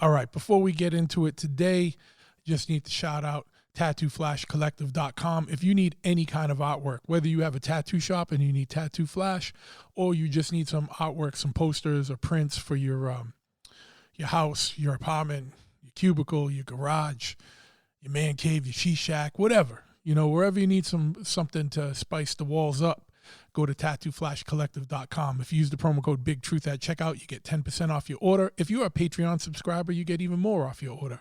All right, before we get into it today, just need to shout out tattooflashcollective.com. If you need any kind of artwork, whether you have a tattoo shop and you need tattoo flash, or you just need some artwork, some posters or prints for your house, your apartment, your cubicle, your garage, your man cave, your she shack, whatever, wherever you need something to spice the walls up, go to tattooflashcollective.com. If you use the promo code BigTruth at checkout, you get 10% off your order. If you're a Patreon subscriber, you get even more off your order.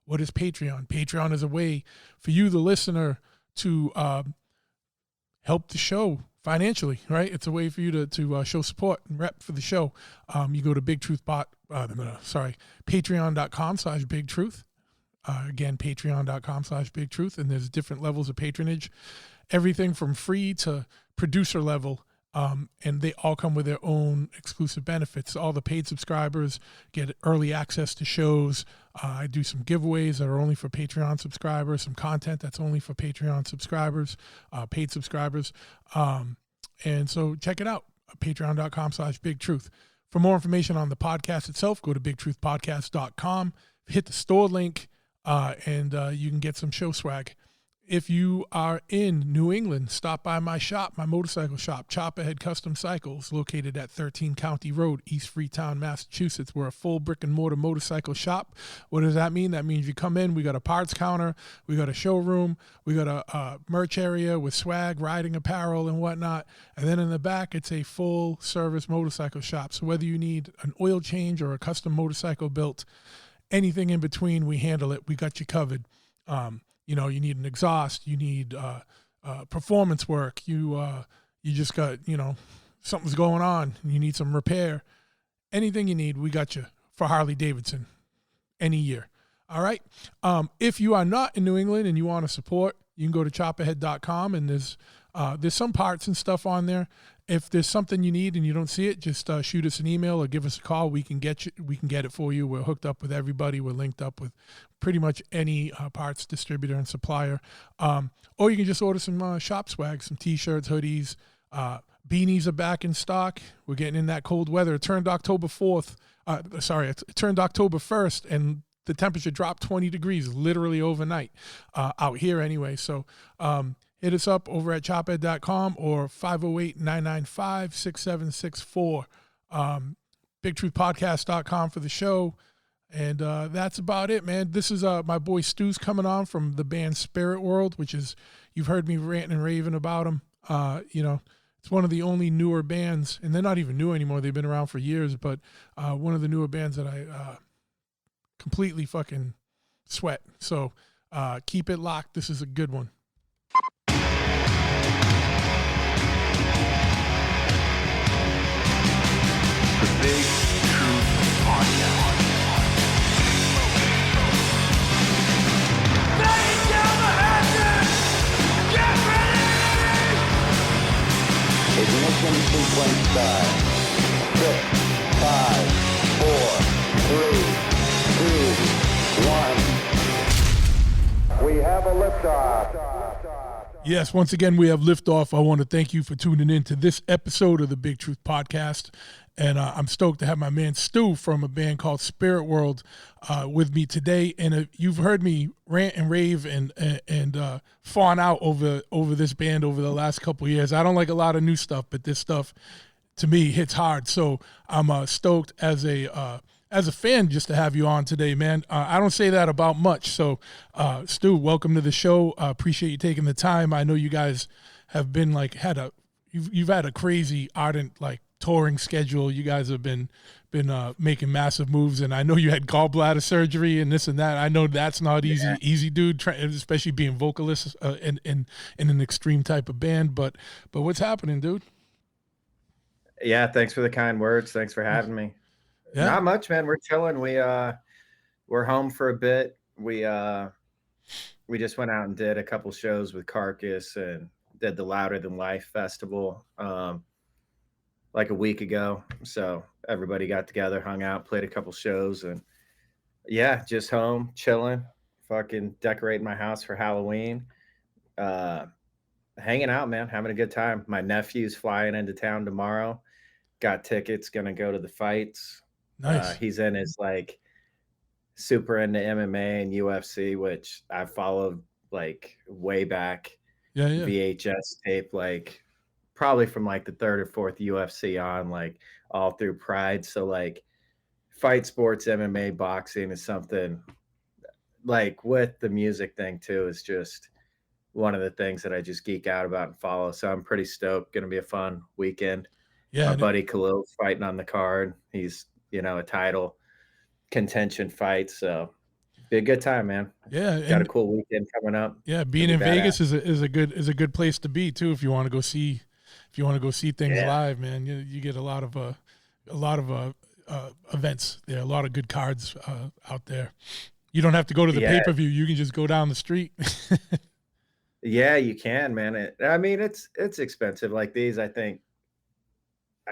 What is Patreon? Patreon is a way for you, the listener, to help the show financially, right? It's a way for you to show support and rep for the show. You go to patreon.com/BigTruth. Again, patreon.com/BigTruth. And there's different levels of patronage, everything from free to producer level. And they all come with their own exclusive benefits. All the paid subscribers get early access to shows. I do some giveaways that are only for Patreon subscribers, some content that's only for Patreon subscribers, paid subscribers. And so check it out, patreon.com/BigTruth. For more information on the podcast itself, go to bigtruthpodcast.com, hit the store link, and you can get some show swag. If you are in New England, stop by my shop, my motorcycle shop, Chopperhead Custom Cycles, located at 13 County Road, East Freetown, Massachusetts. We're a full brick and mortar motorcycle shop. What does that mean? That means you come in, we got a parts counter, we got a showroom, we got a merch area with swag, riding apparel and whatnot. And then in the back, it's a full service motorcycle shop. So whether you need an oil change or a custom motorcycle built, anything in between, we handle it. We got you covered. You need an exhaust, you need performance work, you just got, something's going on, you need some repair. Anything you need, we got you for Harley Davidson any year. All right. If you are not in New England and you want to support, you can go to chopperhead.com, and there's some parts and stuff on there. If there's something you need and you don't see it, just shoot us an email or give us a call. We can get it for you. We're hooked up with everybody. We're linked up with pretty much any parts distributor and supplier. Or you can just order some shop swag, some T-shirts, hoodies. Beanies are back in stock. We're getting in that cold weather. It turned October 4th. It turned October 1st, and the temperature dropped 20 degrees literally overnight out here anyway. So hit us up over at chophead.com or 508-995-6764. BigTruthPodcast.com for the show. And that's about it, man. This is my boy Stu's coming on from the band Spirit World, which is, you've heard me ranting and raving about them. It's one of the only newer bands, and they're not even new anymore. They've been around for years, but one of the newer bands that I completely fucking sweat. So keep it locked. This is a good one. The Big Truth Podcast. Laying down the hatches! Get ready! Ignition sequence start. 6, 5, 4, 3, 2, 1. We have a liftoff. Yes, once again, we have liftoff. I want to thank you for tuning in to this episode of the Big Truth Podcast. And I'm stoked to have my man Stu from a band called Spirit World with me today. And you've heard me rant and rave and fawn out over this band over the last couple of years. I don't like a lot of new stuff, but this stuff to me hits hard. So I'm stoked as a fan just to have you on today, man. I don't say that about much. So Stu, welcome to the show. Appreciate you taking the time. I know you guys have been you've had a crazy ardent touring schedule. You guys have been making massive moves, and I know you had gallbladder surgery and this and that. I know that's not easy, dude, especially being vocalist in an extreme type of band. But what's happening, dude? Yeah, thanks for the kind words. Thanks for having me. Yeah. Not much, man. We're chilling. We're home for a bit. We just went out and did a couple shows with Carcass and did the Louder Than Life festival like a week ago. So everybody got together, hung out, played a couple shows, and yeah, just home, chilling, fucking decorating my house for Halloween. Hanging out, man, having a good time. My nephew's flying into town tomorrow. Got tickets, gonna go to the fights. Nice. He's in his super into MMA and UFC, which I followed like way back, Yeah, yeah. VHS tape, like probably from like the third or fourth UFC on, like all through Pride. So like fight sports, MMA, boxing is something like with the music thing too, is just one of the things that I just geek out about and follow. So I'm pretty stoked. Gonna be a fun weekend. Yeah, My and buddy Khalil's fighting on the card. He's, a title contention fight. So be a good time, man. yeah, Got a and cool weekend coming up. yeah, Gonna being be in badass. Vegas is a good place to be too if you want to go see things Yeah. live, man. You get a lot of events there, a lot of good cards out there. You don't have to go to the Yeah. pay-per-view. You can just go down the street. Yeah, you can, man. I mean, it's expensive. Like these, I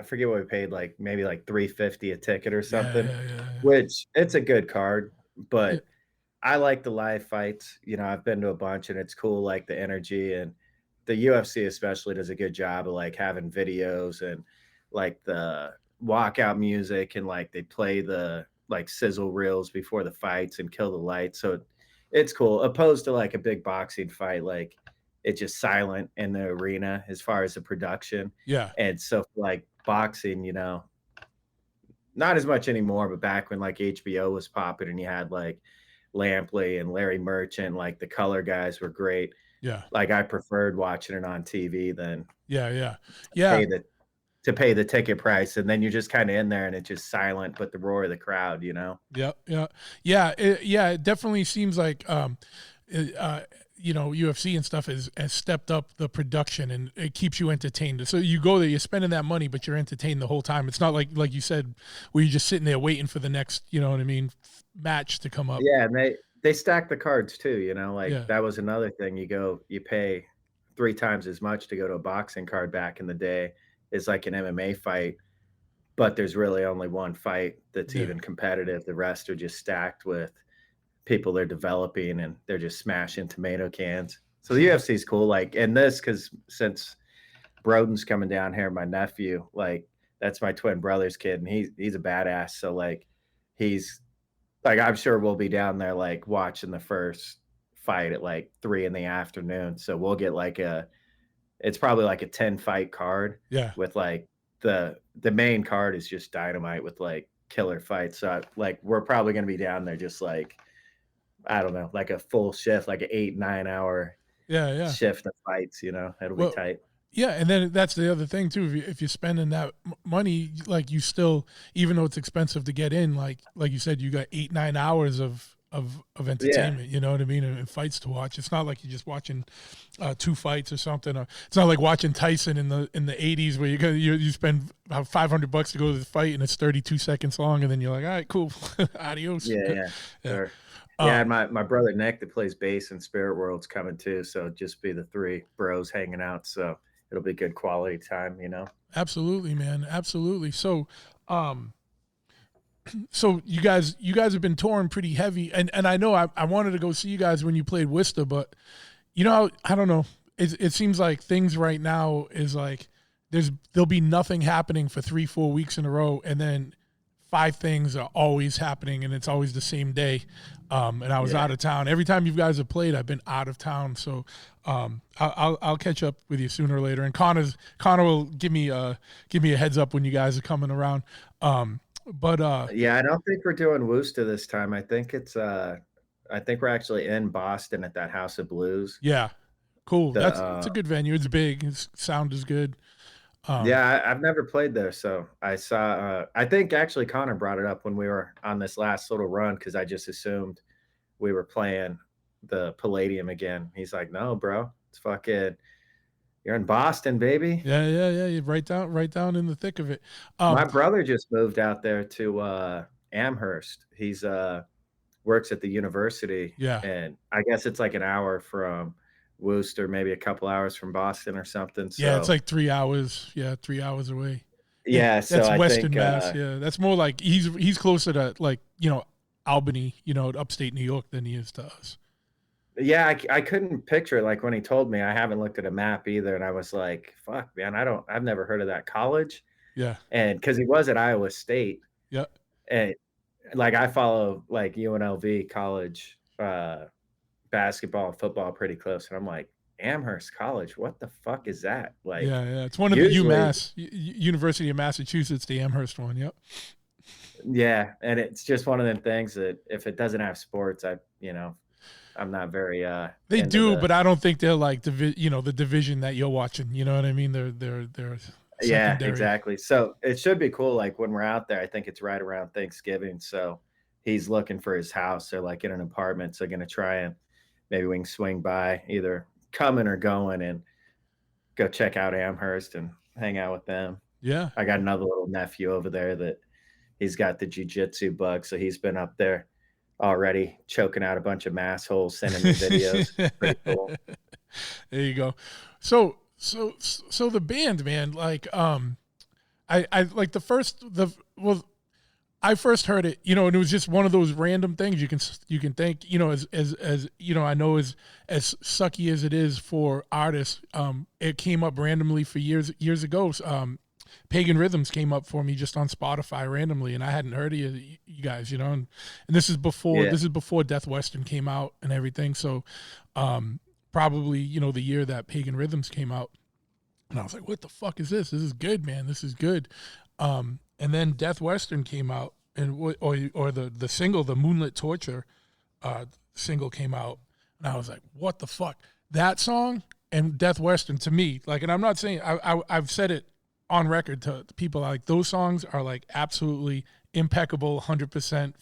forget what we paid, like maybe like 350 a ticket or Yeah, something, yeah, yeah, yeah. which it's a good card, Yeah, but I like the live fights. I've been to a bunch and it's cool, like the energy, and the UFC especially does a good job of like having videos and like the walkout music, and like they play the like sizzle reels before the fights and kill the lights. So it's cool. Opposed to like a big boxing fight, like it's just silent in the arena as far as the production. yeah, And so like boxing, not as much anymore, but back when like HBO was popping and you had like Lampley and Larry Merchant, like the color guys were great. yeah, Like I preferred watching it on TV than yeah, yeah, yeah. pay the to pay the ticket price, and then you're just kind of in there and it's just silent, but the roar of the crowd. Yeah, yeah, yeah, it definitely seems like it, UFC and stuff has stepped up the production and it keeps you entertained. So you go there, you're spending that money, but you're entertained the whole time. It's not like you said, where you're just sitting there waiting for the next, you know what I mean, match to come up. Yeah, and they stack the cards too. Like Yeah, that was another thing. You pay 3 times as much to go to a boxing card back in the day as like an MMA fight, but there's really only one fight that's yeah, even competitive. The rest are just stacked with people they're developing and they're just smashing tomato cans. So the UFC is cool. Like, and this, because since Broden's coming down here, my nephew, like, that's my twin brother's kid, and he's a badass. So like, he's like, I'm sure we'll be down there like watching the first fight at like 3 in the afternoon. So we'll get like it's probably like a 10 fight card yeah, with like the main card is just dynamite with like killer fights. So like we're probably gonna be down there just like, I don't know, like a full shift, like an 8, 9 hour yeah, yeah. shift of fights. It'll be Well, tight. yeah, and then that's the other thing too. If you're spending that money, like you still, even though it's expensive to get in, like you said, you got 8 9 hours of Yeah, entertainment. You know what I mean, and fights to watch. It's not like you're just watching two fights or something. Or it's not like watching Tyson in the '80s where you spend $500 to go to the fight and it's 32 seconds long, and then you're like, all right, cool, adios. yeah, yeah, Yeah. sure. Yeah, Um, and my brother Nick that plays bass in Spirit World's coming too. So just be the three bros hanging out. So it'll be good quality time. absolutely, man, absolutely. Um, so you guys have been touring pretty heavy, and I know I wanted to go see you guys when you played Worcester, but I don't know. It seems like things right now is like there'll be nothing happening for 3 4 weeks in a row, and then 5 things are always happening, and it's always the same day. And I was Yeah. out of town. Every time you guys have played, I've been out of town. So I'll catch up with you sooner or later. And Connor will give me a heads up when you guys are coming around. But Yeah, I don't think we're doing Worcester this time. I think we're actually in Boston at that House of Blues. yeah, cool. The It's a good venue. It's big. Sound is good. Um, Yeah, I've never played there, so I saw. I think actually Connor brought it up when we were on this last little run because I just assumed we were playing the Palladium again. He's like, "No, bro, it's fucking. You're in Boston, baby." yeah, yeah, yeah. You're right down in the thick of it. My Um, brother just moved out there to Amherst. He's works at the university, yeah, and I guess it's like an hour from Worcester, maybe a couple hours from Boston or something. yeah. It's So like 3 hours. Yeah, 3 hours away. yeah, so That's I Western think Mass. Yeah, that's more like he's closer to like Albany, upstate New York than he is to us. yeah, I couldn't picture it. Like when he told me, I haven't looked at a map either, and I was like, "Fuck, man, I've never heard of that college." Yeah, And because he was at Iowa State, yeah, and like I follow like UNLV college basketball and football pretty close, and I'm like, Amherst College, what the fuck is that? Like, Yeah. It's one of the usually, UMass, University of Massachusetts, the Amherst one. Yep. yeah, and it's just one of them things that if it doesn't have sports, I'm not very They into do, the. but I don't think they're like the division that you're watching. You know what I mean? They're Yeah, secondary. exactly. So it should be cool. Like when we're out there, I think it's right around Thanksgiving. So he's looking for his house. They're like in an apartment. So gonna try and maybe we can swing by either coming or going and go check out Amherst and hang out with them. Yeah. I got another little nephew over there that he's got the jujitsu bug. So he's been up there already choking out a bunch of mass holes, sending me videos. Pretty cool. There you go. So the band, man, like I like I first heard it, and it was just one of those random things you can think, as I know as sucky as it is for artists, it came up randomly for years ago. Pagan Rhythms came up for me just on Spotify randomly, and I hadn't heard of you guys, and this is before Yeah. Death Western came out and everything. So probably the year that Pagan Rhythms came out, and I was like, what the fuck is this? This is good, man. This is good. And then Death Western came out, and or the single, the Moonlit Torture single came out, and I was like, what the fuck? That song and Death Western, to me, like, and I'm not saying, I've said it on record to people, like, those songs are like absolutely impeccable, 100%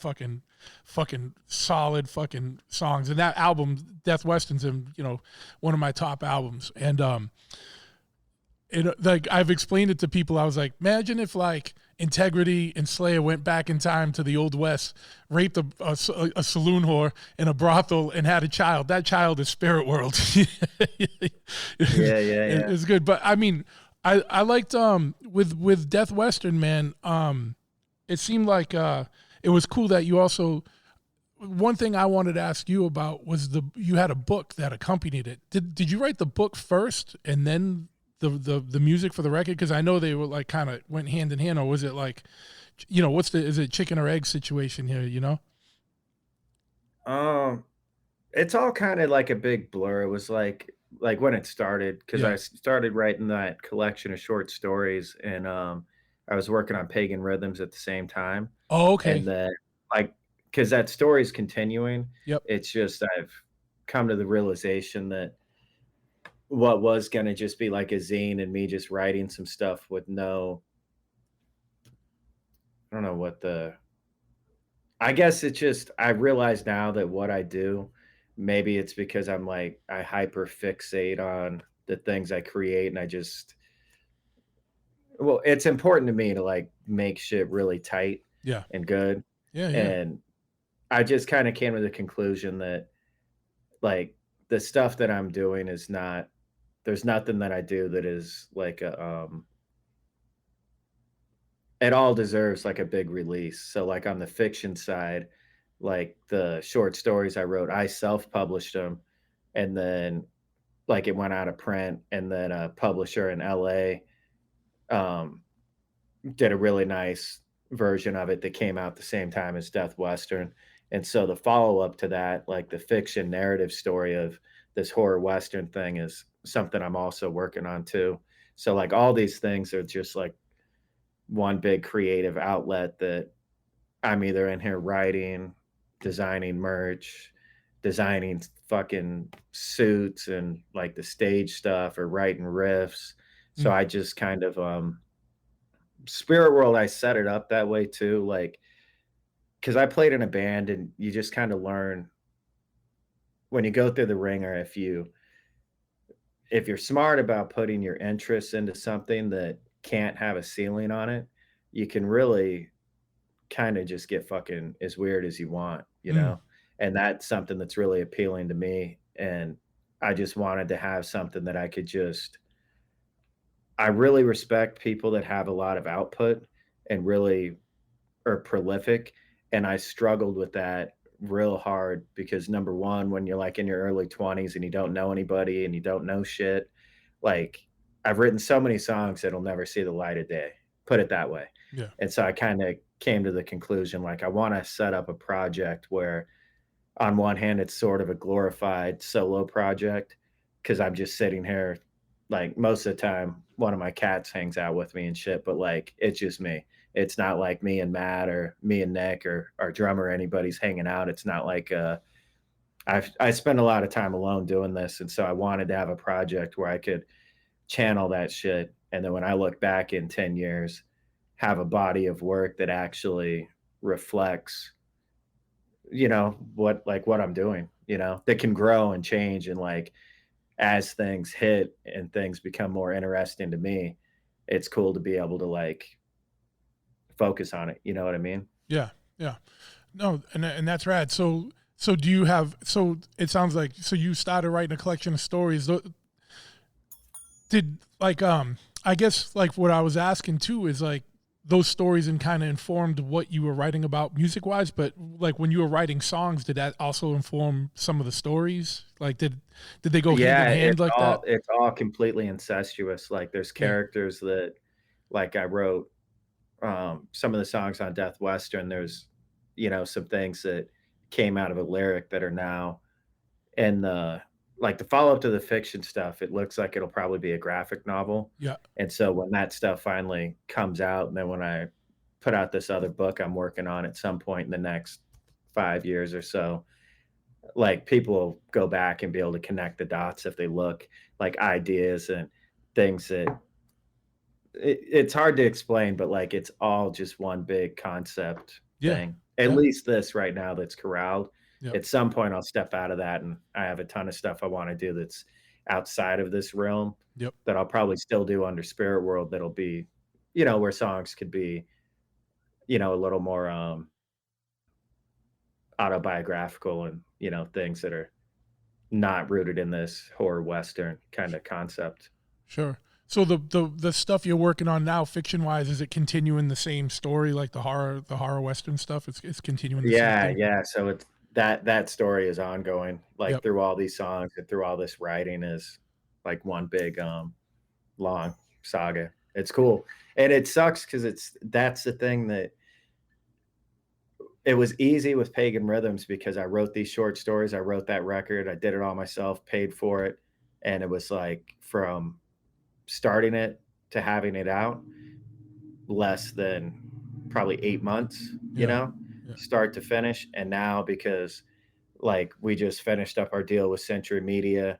fucking solid fucking songs. And that album, Death Western's, one of my top albums. And like, I've explained it to people. I was like, imagine if like Integrity and Slayer went back in time to the Old West, raped a saloon whore in a brothel, and had a child. That child is Spirit World. Yeah. It's good. But I mean, I liked with Death Western, man. It seemed like it was cool that you also. One thing I wanted to ask you about was you had a book that accompanied it. Did you write the book first and then the music for the record? Because I know they were like kind of went hand in hand, or was it like, is it chicken or egg situation here? It's all kind of like a big blur. It was like when it started, because Yeah. I started writing that collection of short stories, and I was working on Pagan Rhythms at the same time. Oh, okay. And then like because that story's continuing, Yep. it's just I've come to the realization that what was gonna just be like a zine and me just writing some stuff with no I don't know what the I guess it's just I realize now that what I do, maybe it's because I'm like I hyper fixate on the things I create and I just well, it's important to me to like make shit really tight Yeah. and good. Yeah. Yeah. And I just kind of came to the conclusion that like the stuff that I'm doing is not there's nothing that I do that is like a it all deserves like a big release. So like on the fiction side, like the short stories I wrote, I self-published them and then like it went out of print and then a publisher in LA um did a really nice version of it that came out the same time as Death Western. And so the follow-up to that, like the fiction narrative story of this horror Western thing is something I'm also working on too. So like all these things are just like one big creative outlet that I'm either in here writing, designing merch, designing fucking suits and like the stage stuff or writing riffs. So Mm. I just kind of Spirit World, I set it up that way too, like because I played in a band and you just kind of learn when you go through the ringer if you're smart about putting your interests into something that can't have a ceiling on it, you can really kind of just get fucking as weird as you want, Mm. And that's something that's really appealing to me. And I just wanted to have something that I could just I really respect people that have a lot of output and really are prolific. And I struggled with that real hard because number one, when you're like in your early 20s and you don't know anybody and you don't know shit, like I've written so many songs that'll never see the light of day, put it that way. Yeah. And so I kind of came to the conclusion, like, I want to set up a project where on one hand, it's sort of a glorified solo project because I'm just sitting here, like, most of the time, one of my cats hangs out with me and shit, but like, it's just me. It's not like me and Matt or me and Nick or our drummer, or anybody's hanging out. It's not like, I spend a lot of time alone doing this. And so I wanted to have a project where I could channel that shit. And then when I look back in 10 years, have a body of work that actually reflects, what I'm doing, that can grow and change. And like, as things hit and things become more interesting to me, it's cool to be able to like focus on it. You know what I mean? Yeah. Yeah. No. And that's rad. So do you have, so it sounds like, so you started writing a collection of stories. Did like, I guess like what I was asking too is like those stories and kind of informed what you were writing about music wise, but like when you were writing songs, did that also inform some of the stories? Like did they go hand in hand like that? It's all completely incestuous. Like there's characters that, like, I wrote some of the songs on Death Western. There's, some things that came out of a lyric that are now in the follow-up to the fiction stuff. It looks like it'll probably be a graphic novel. Yeah. And so when that stuff finally comes out, and then when I put out this other book I'm working on at some point in the next 5 years or so, like, people will go back and be able to connect the dots if they look, like, ideas and things that it's hard to explain, but like, it's all just one big concept thing. At least this right now that's corralled. Yep. At some point I'll step out of that, and I have a ton of stuff I want to do that's outside of this realm. Yep. That I'll probably still do under Spirit World. That'll be, where songs could be, a little more autobiographical and, things that are not rooted in this horror Western kind of concept. Sure. So the stuff you're working on now, fiction wise, is it continuing the same story like the horror Western stuff? It's continuing the same thing? Yeah. So it's that story is ongoing, like, through all these songs and through all this writing is like one big long saga. It's cool. And it sucks because that's the thing that it was easy with Pagan Rhythms because I wrote these short stories. I wrote that record. I did it all myself, paid for it. And it was like from starting it to having it out, less than probably 8 months, start to finish. And now, because like we just finished up our deal with Century Media,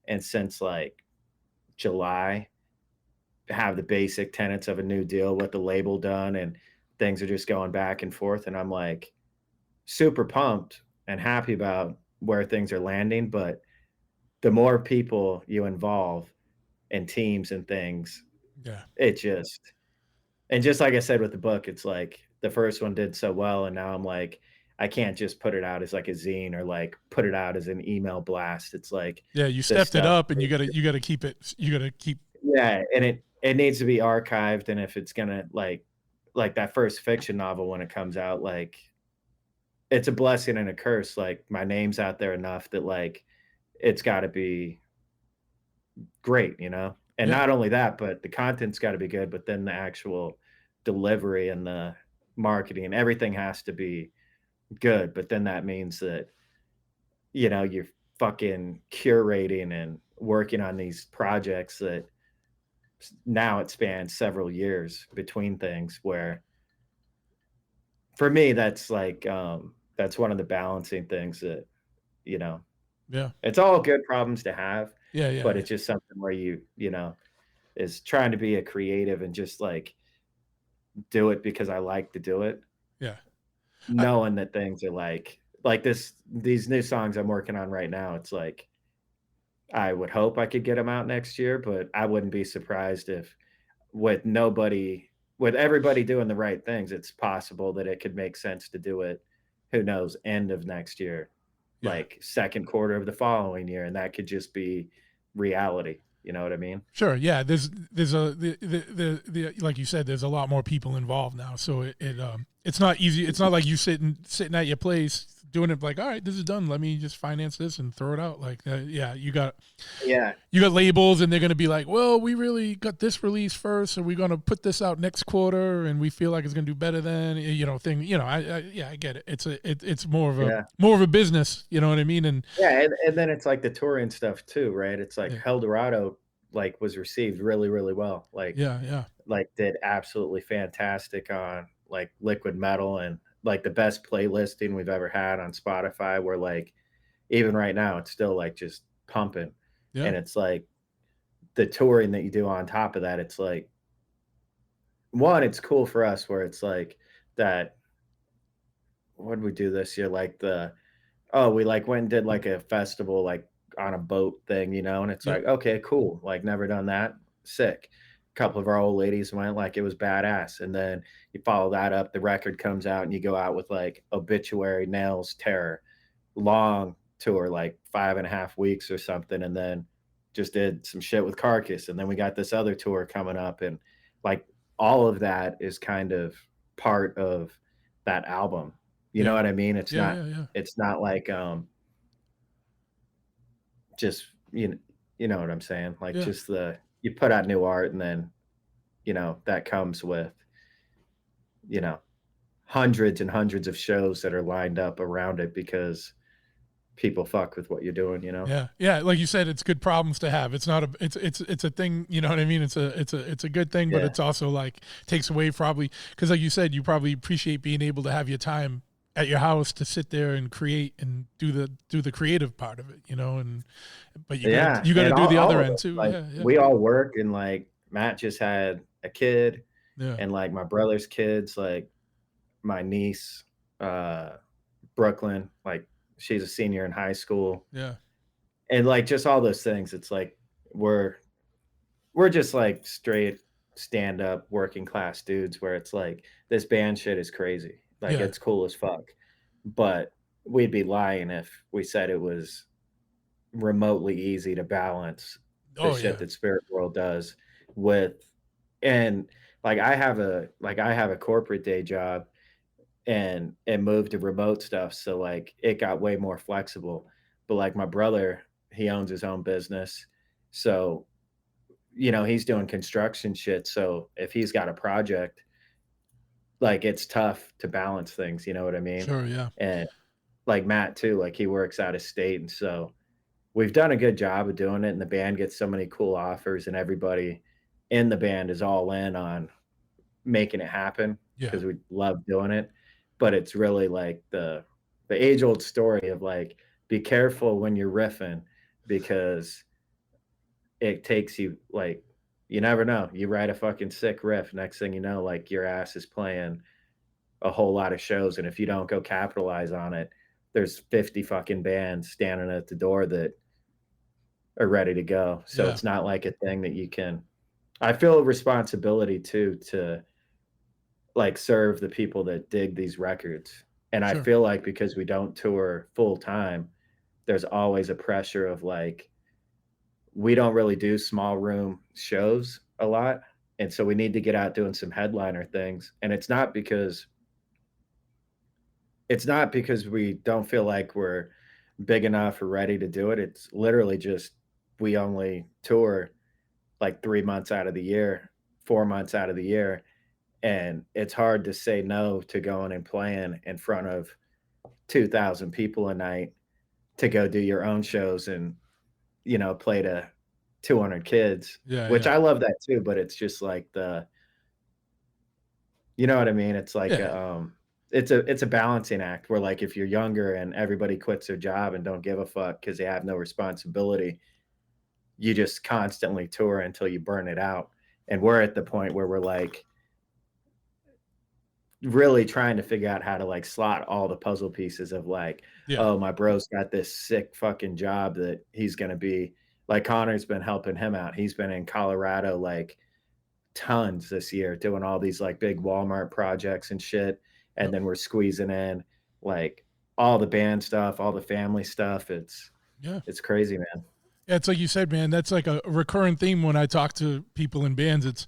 and since like July, have the basic tenets of a new deal with the label done, and things are just going back and forth. And I'm like super pumped and happy about where things are landing. But the more people you involve and teams and things, it just, and just like I said with the book, it's like the first one did so well, and now I'm like, I can't just put it out as like a zine or like put it out as an email blast. It's like, you stepped it up, and you gotta keep it. You gotta keep. Yeah, and it needs to be archived. And if it's gonna like that first fiction novel, when it comes out, like, it's a blessing and a curse. Like, my name's out there enough that like it's got to be great, And not only that, but the content's got to be good. But then the actual delivery and the marketing and everything has to be good. But then that means that, you're fucking curating and working on these projects that now it spans several years between things, where for me, that's like, that's one of the balancing things that, it's all good problems to have. But it's just something where you is trying to be a creative and just like do it because I like to do it. Yeah. Knowing that things are like these new songs I'm working on right now, it's like, I would hope I could get them out next year, but I wouldn't be surprised if with everybody doing the right things, it's possible that it could make sense to do it, who knows, end of next year, like second quarter of the following year. And that could just be reality. You know what I mean? Sure. Yeah. There's like you said, there's a lot more people involved now. So it's not easy. It's not like you sitting at your place doing it like, all right, this is done. Let me just finance this and throw it out. Like, yeah, you got Yeah. labels, and they're going to be like, well, we really got this release first, so we're going to put this out next quarter, and we feel like it's going to do better than, thing. I get it. It's more of a business. You know what I mean? And yeah, and then it's like the touring stuff too, right? It's like yeah, Eldorado like was received really, really well. yeah, Like did absolutely fantastic on like Liquid Metal and like the best playlisting we've ever had on Spotify. Where like even right now it's still like just pumping, yeah, and it's like the touring that you do on top of that. It's like one, it's cool for us where it's like that. What did we do this year? Like we like went and did like a festival like on a boat thing, and it's yep, like, okay, cool. Like never done that. Sick. A couple of our old ladies went, like it was badass. And then you follow that up, the record comes out and you go out with like Obituary, Nails, Terror, long tour, like 5.5 weeks or something, and then just did some shit with Carcass. And then we got this other tour coming up, and like all of that is kind of part of that album. You know yeah, what I mean? yeah. It's not like just you know what I'm saying? Like Yeah. just you put out new art, and then that comes with you know hundreds and hundreds of shows that are lined up around it because people fuck with what you're doing. Yeah, yeah. Like you said, it's good problems to have. It's not a, it's a thing. You know what I mean? It's a good thing, but Yeah. it's also like takes away probably because, like you said, you probably appreciate being able to have your time at your house to sit there and create and do the creative part of it. And but Yeah, you gotta and do the all other of end us, too. like, Yeah, yeah, we all work, and, like, Matt just had a kid, yeah, and, like, my brother's kids, like, my niece, uh, Brooklyn, like, she's a senior in high school, yeah. and, like, just all those things, it's like we're we're just, like, straight stand-up working class dudes where it's like, this band shit is crazy, like, Yeah. it's cool as fuck, but we'd be lying if we said it was remotely easy to balance the Oh shit yeah. that Spirit World does with and I have a corporate day job and moved to remote stuff, so like it got way more flexible. But like my brother, he owns his own business. So, he's doing construction shit. So if he's got a project, like it's tough to balance things, you know what I mean? Sure. Yeah. And like Matt too, like he works out of state, and so we've done a good job of doing it, and the band gets so many cool offers, and everybody in the band is all in on making it happen Yeah. because we love doing it. But it's really like the age old story of like, be careful when you're riffing because it takes you like you never know. You write a fucking sick riff, next thing you know, like your ass is playing a whole lot of shows, and if you don't go capitalize on it, there's 50 fucking bands standing at the door that are ready to go. So Yeah. it's not like a thing that you can I feel a responsibility too to like serve the people that dig these records. And I Sure. feel like because we don't tour full time, there's always a pressure of like we don't really do small room shows a lot. And so we need to get out doing some headliner things. And it's not because we don't feel like we're big enough or ready to do it. It's literally just we only tour like 3 months out of the year, 4 months out of the year, and it's hard to say no to going and playing in front of 2,000 people a night to go do your own shows and, play to 200 kids, Yeah. which Yeah. I love that too, but it's just like you know what I mean? It's like, Yeah. it's a balancing act where like if you're younger and everybody quits their job and don't give a fuck because they have no responsibility, you just constantly tour until you burn it out. And we're at the point where we're like really trying to figure out how to like slot all the puzzle pieces of like, Yeah. oh, my bro's got this sick fucking job that he's going to be like Connor's been helping him out. He's been in Colorado like tons this year doing all these like big Walmart projects and shit. And Yep. then we're squeezing in like all the band stuff, all the family stuff. Yeah. It's crazy, man. Yeah, it's like you said, man. That's like a recurring theme when I talk to people in bands. It's,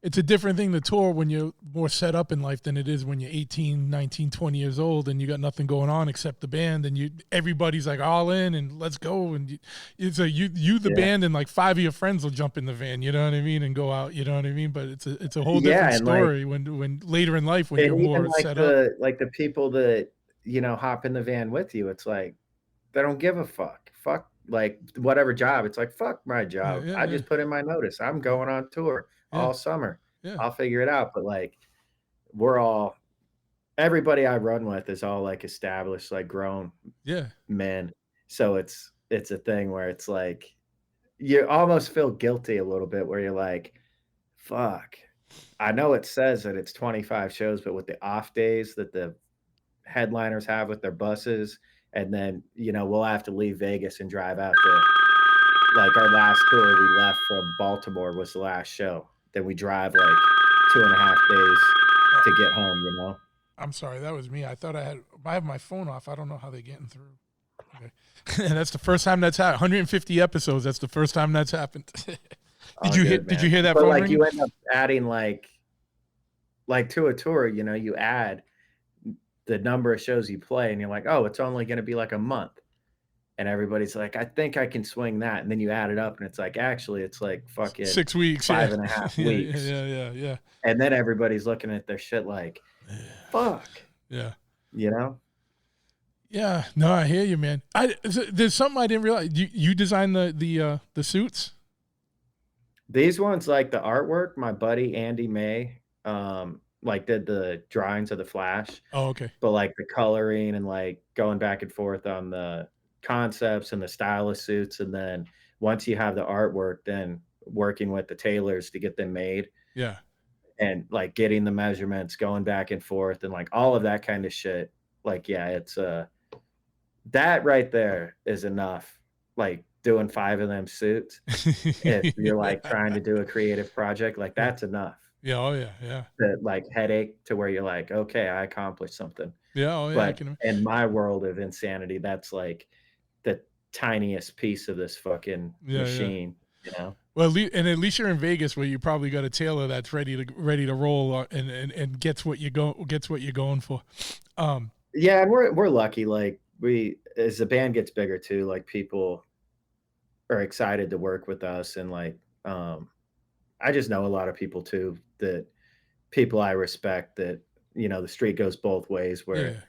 it's a different thing to tour when you're more set up in life than it is when you're 18, 19, 20 years old and you got nothing going on except the band, and everybody's like all in and let's go, and it's a the band, and like 5 of your friends will jump in the van, you know what I mean, and go out, you know what I mean. But it's a whole different story when later in life when you're more like set up. Like the people that hop in the van with you, it's like they don't give a fuck. Fuck like whatever job. It's like fuck my job. I just put in my notice. I'm going on tour all summer. Yeah. I'll figure it out. But like everybody I run with is all like established, like grown men. So it's a thing where it's like you almost feel guilty a little bit where you're like, fuck. I know it says that it's 25 shows, but with the off days that the headliners have with their buses, and then we'll have to leave Vegas and drive out to, like, our last tour we left from Baltimore was the last show. Then we drive like 2.5 days to get home, I'm sorry, that was me. I thought I have my phone off. I don't know how they're getting through. Okay. And that's the first time that's happened. 150 episodes. That's the first time that's happened. Did you hear that? But phone like ringing? You end up adding like to a tour, you add the number of shows you play, and you're like, oh, it's only going to be like a month, and everybody's like, I think I can swing that, and then you add it up, and it's like actually it's like fucking 6 weeks, 5.5 weeks, yeah. And then everybody's looking at their shit like, fuck, yeah. Yeah, no, I hear you, man. There's something I didn't realize. You designed the suits? These ones, like the artwork, my buddy Andy May, like did the drawings of the Flash. Oh, okay. But like the coloring and like going back and forth on the concepts and the style of suits, and then once you have the artwork, then working with the tailors to get them made. Yeah. And like getting the measurements, going back and forth, and like all of that kind of shit. Like, yeah, it's that right there is enough. Like doing 5 of them suits, if you're like trying to do a creative project, like that's enough. Yeah, oh yeah. The like headache to where you're like, okay, I accomplished something. Yeah, oh yeah. But in my world of insanity, that's like the tiniest piece of this fucking machine, Well, and at least you're in Vegas, where you probably got a tailor that's ready to roll and gets what you're going for. Yeah, and we're lucky. Like as the band gets bigger too, like people are excited to work with us, and like I just know a lot of people too, that people I respect, that the street goes both ways, where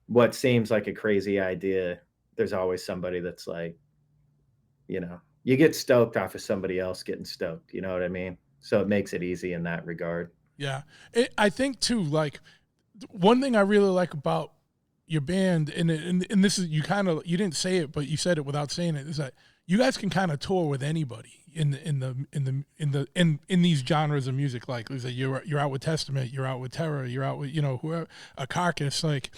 what seems like a crazy idea, there's always somebody that's like, you get stoked off of somebody else getting stoked, you know what I mean? So it makes it easy in that regard. Yeah. I think too, like one thing I really like about your band, and this is, you didn't say it, but you said it without saying it, is that you guys can kind of tour with anybody in these genres of music. Like you're out with Testament, you're out with Terror, you're out with whoever, a Carcass. Like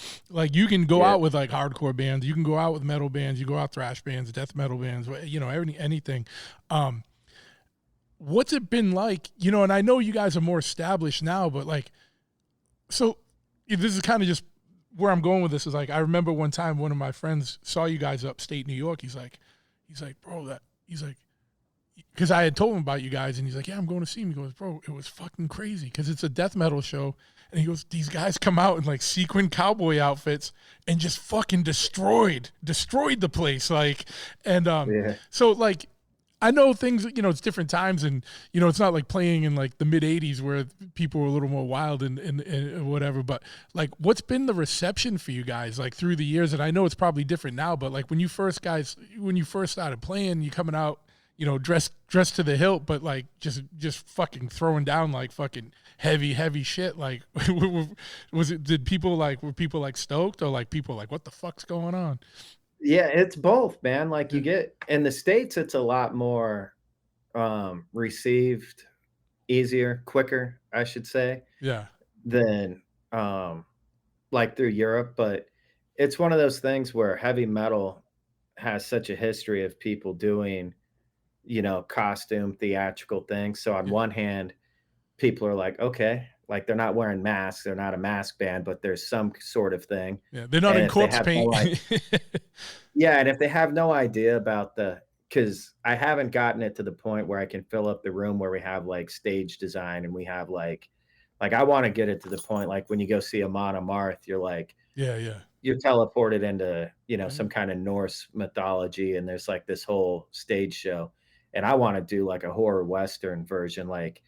you can go out with like hardcore bands, you can go out with metal bands, you go out thrash bands, death metal bands, anything. What's it been like? And I know you guys are more established now, but like, so this is kind of just where I'm going with this. Is like, I remember one time one of my friends saw you guys upstate New York. He's like, bro, because I had told him about you guys, and he's like, yeah, I'm going to see him. He goes, bro, it was fucking crazy, because it's a death metal show. And he goes, these guys come out in like sequin cowboy outfits and just fucking destroyed the place. Like, and so like, I know things, it's different times, and, it's not like playing in like the mid 80s where people were a little more wild and whatever, but like, what's been the reception for you guys like through the years? And I know it's probably different now, but like when you first started playing, you coming out, dressed to the hilt, but like just fucking throwing down like fucking heavy shit. Like, were people like stoked, or like people like, what the fuck's going on? Yeah, it's both, man. Like you get in the States, it's a lot more received easier, quicker, I should say. Yeah. Than like through Europe. But it's one of those things where heavy metal has such a history of people doing, costume theatrical things. So on one hand, people are like, okay, like they're not wearing masks, they're not a mask band, but there's some sort of thing. Yeah, they're not in corpse paint. Yeah, and if they have no idea about the because I haven't gotten it to the point where I can fill up the room where we have like stage design and we have like I want to get it to the point like when you go see Amon Amarth, you're like Yeah, yeah. you're teleported into, Mhm. some kind of Norse mythology and there's like this whole stage show. And I want to do like a horror western version. Like,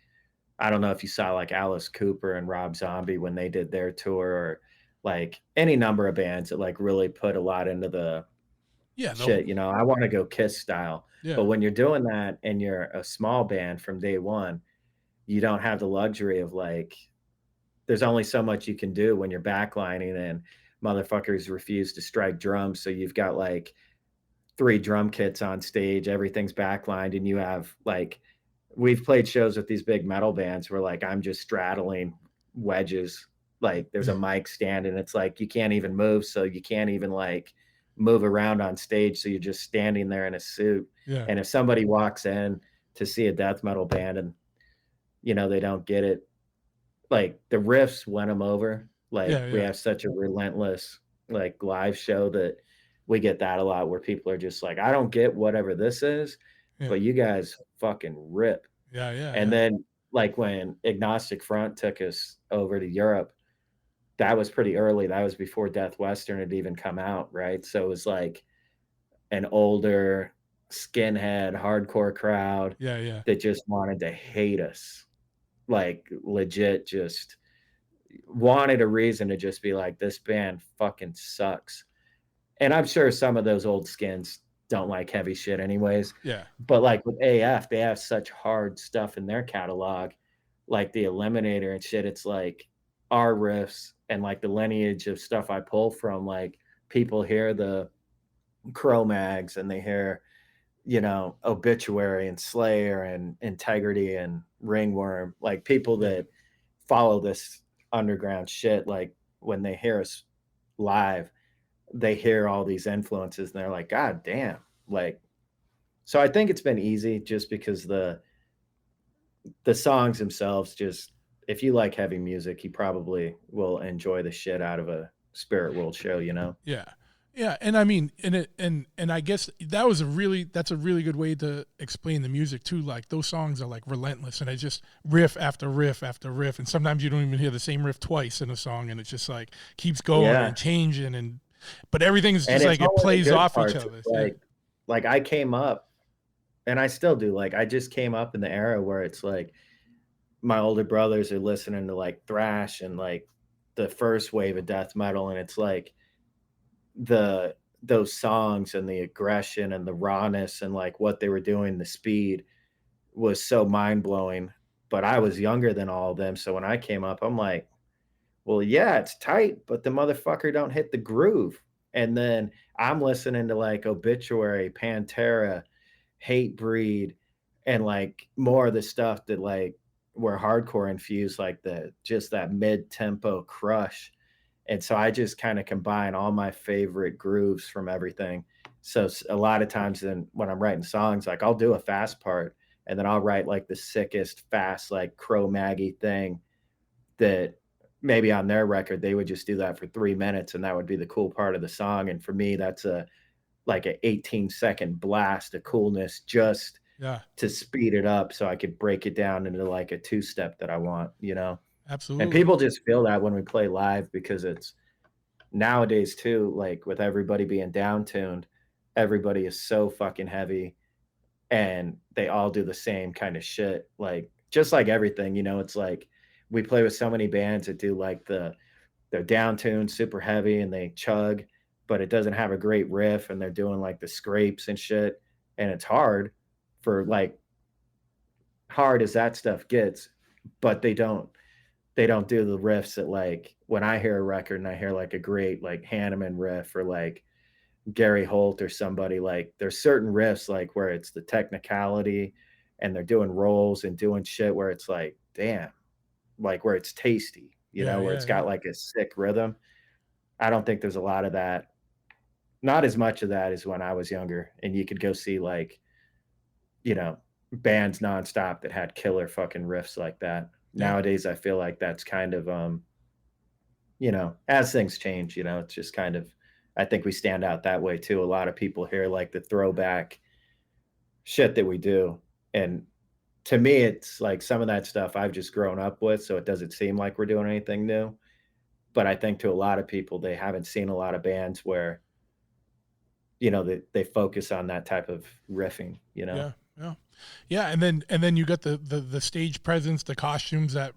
I don't know if you saw like Alice Cooper and Rob Zombie when they did their tour or like any number of bands that like really put a lot into the Yeah, the whole shit, I want to go Kiss style. But yeah. when you're doing that and you're a small band from day one, you don't have the luxury of like there's only so much you can do when you're backlining and motherfuckers refuse to strike drums. So you've got like 3 drum kits on stage, everything's backlined, and you have like we've played shows with these big metal bands where like I'm just straddling wedges. Like there's a mic stand and it's like you can't even move, so you can't even like move around on stage. So you're just standing there in a suit. Yeah. And if somebody walks in to see a death metal band and they don't get it, like the riffs win them over. Like Yeah, we yeah. have such a relentless like live show that we get that a lot where people are just like, I don't get whatever this is, Yeah. but you guys fucking rip. Yeah, yeah, And yeah. then like when Agnostic Front took us over to Europe, that was pretty early. That was before Death Western had even come out, right? So it was like an older skinhead hardcore crowd Yeah, yeah. that just wanted to hate us. Like legit just wanted a reason to just be like, this band fucking sucks. And I'm sure some of those old skins don't like heavy shit anyways. Yeah. But like with AF, they have such hard stuff in their catalog, like the Eliminator and shit. It's like our riffs and like the lineage of stuff I pull from. Like people hear the Cro-Mags and they hear, Obituary and Slayer and Integrity and Ringworm. Like people Yeah. that follow this underground shit, like when they hear us live, they hear all these influences and they're like, God damn. Like, so I think it's been easy just because the songs themselves just if you like heavy music, you probably will enjoy the shit out of a Spirit World show. Yeah. Yeah, and I mean, and I guess that's a really good way to explain the music too. Like those songs are like relentless, and it's just riff after riff after riff, and sometimes you don't even hear the same riff twice in a song, and it just like keeps going Yeah. and changing, but everything's And just it's like it all in the plays good off each parts. other. It's like I came up and I still do. Like I just came up in the era where it's like my older brothers are listening to like thrash and like the first wave of death metal, and it's like those songs and the aggression and the rawness and like what they were doing, the speed was so mind blowing. But I was younger than all of them, so when I came up, I'm like, well, yeah, it's tight, but the motherfucker don't hit the groove. And then I'm listening to like Obituary, Pantera, Hate Breed, and like more of the stuff that like were hardcore infused, like the just that mid tempo crush. And so I just kind of combine all my favorite grooves from everything. So a lot of times then when I'm writing songs, like I'll do a fast part and then I'll write like the sickest fast, like Crow Maggie thing that maybe on their record, they would just do that for 3 minutes and that would be the cool part of the song. And for me, that's like an 18-second blast of coolness just Yeah, to speed it up so I could break it down into like a two-step that I want. And absolutely. people just feel that when we play live because it's nowadays too, like with everybody being down tuned, everybody is so fucking heavy and they all do the same kind of shit. Like just like everything, it's like we play with so many bands that do like they're down tuned, super heavy and they chug, but it doesn't have a great riff and they're doing like the scrapes and shit. And it's hard for like hard as that stuff gets, but they don't do the riffs that like when I hear a record and I hear like a great like Hanneman riff or like Gary Holt or somebody, like there's certain riffs like where it's the technicality and they're doing rolls and doing shit where it's like, damn, like where it's tasty, Yeah, where yeah, it's yeah. got like a sick rhythm. I don't think there's a lot of that. Not as much of that as when I was younger and you could go see like, you know, bands nonstop that had killer fucking riffs like that. Yeah. Nowadays, I feel like that's kind of, as things change, it's just kind of, I think we stand out that way too. A lot of people hear like the throwback shit that we do. And to me, it's like some of that stuff I've just grown up with, so it doesn't seem like we're doing anything new. But I think to a lot of people, they haven't seen a lot of bands where, they focus on that type of riffing, Yeah, yeah, yeah. And then you got the stage presence, the costumes that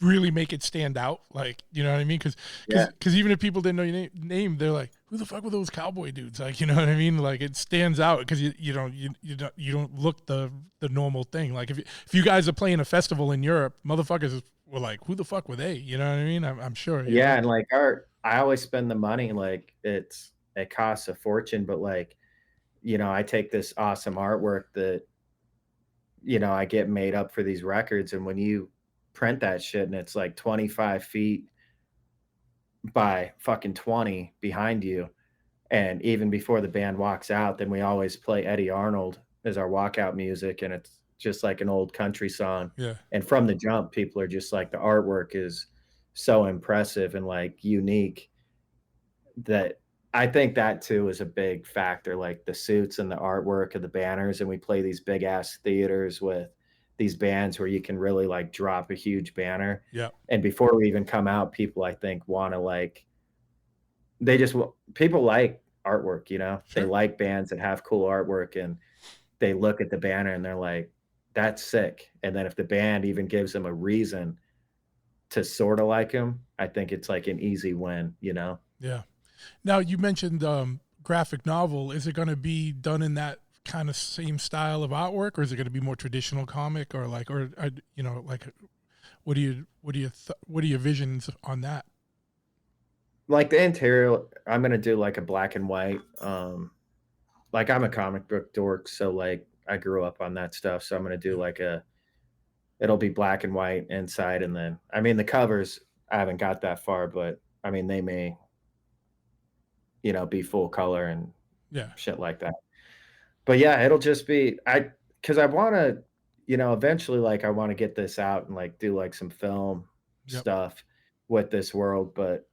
really make it stand out. Like, you know what I mean? Because Yeah. even if people didn't know your name, they're like, who the fuck were those cowboy dudes? Like, you know what I mean? Like, it stands out because you don't look the normal thing. Like, if you guys are playing a festival in Europe, motherfuckers were like, who the fuck were they? You know what I mean? I'm sure. Yeah, and like I always spend the money, like it costs a fortune, but like, I take this awesome artwork that, I get made up for these records, and when you print that shit and it's like 25 feet by fucking 20 behind you, and even before the band walks out, then we always play Eddie Arnold as our walkout music, and it's just like an old country song. Yeah. And from the jump, people are just like, the artwork is so impressive and like unique that I think that too is a big factor, like the suits and the artwork of the banners. And we play these big ass theaters with these bands where you can really like drop a huge banner. Yeah. And before we even come out, people I think want to like, people like artwork, Sure. They like bands that have cool artwork, and they look at the banner and they're like, that's sick. And then if the band even gives them a reason to sort of like them, I think it's like an easy win, Yeah. Now you mentioned graphic novel. Is it going to be done in that kind of same style of artwork, or is it going to be more traditional comic, or like, what are your visions on that? Like the interior, I'm gonna do like a black and white. Like I'm a comic book dork, so like I grew up on that stuff. So I'm gonna do like it'll be black and white inside, and then I mean the covers, I haven't got that far, but I mean they may, be full color and Yeah. shit like that. But yeah, it'll just be because I want to, eventually like I want to get this out and like do like some film Yep. stuff with this world, but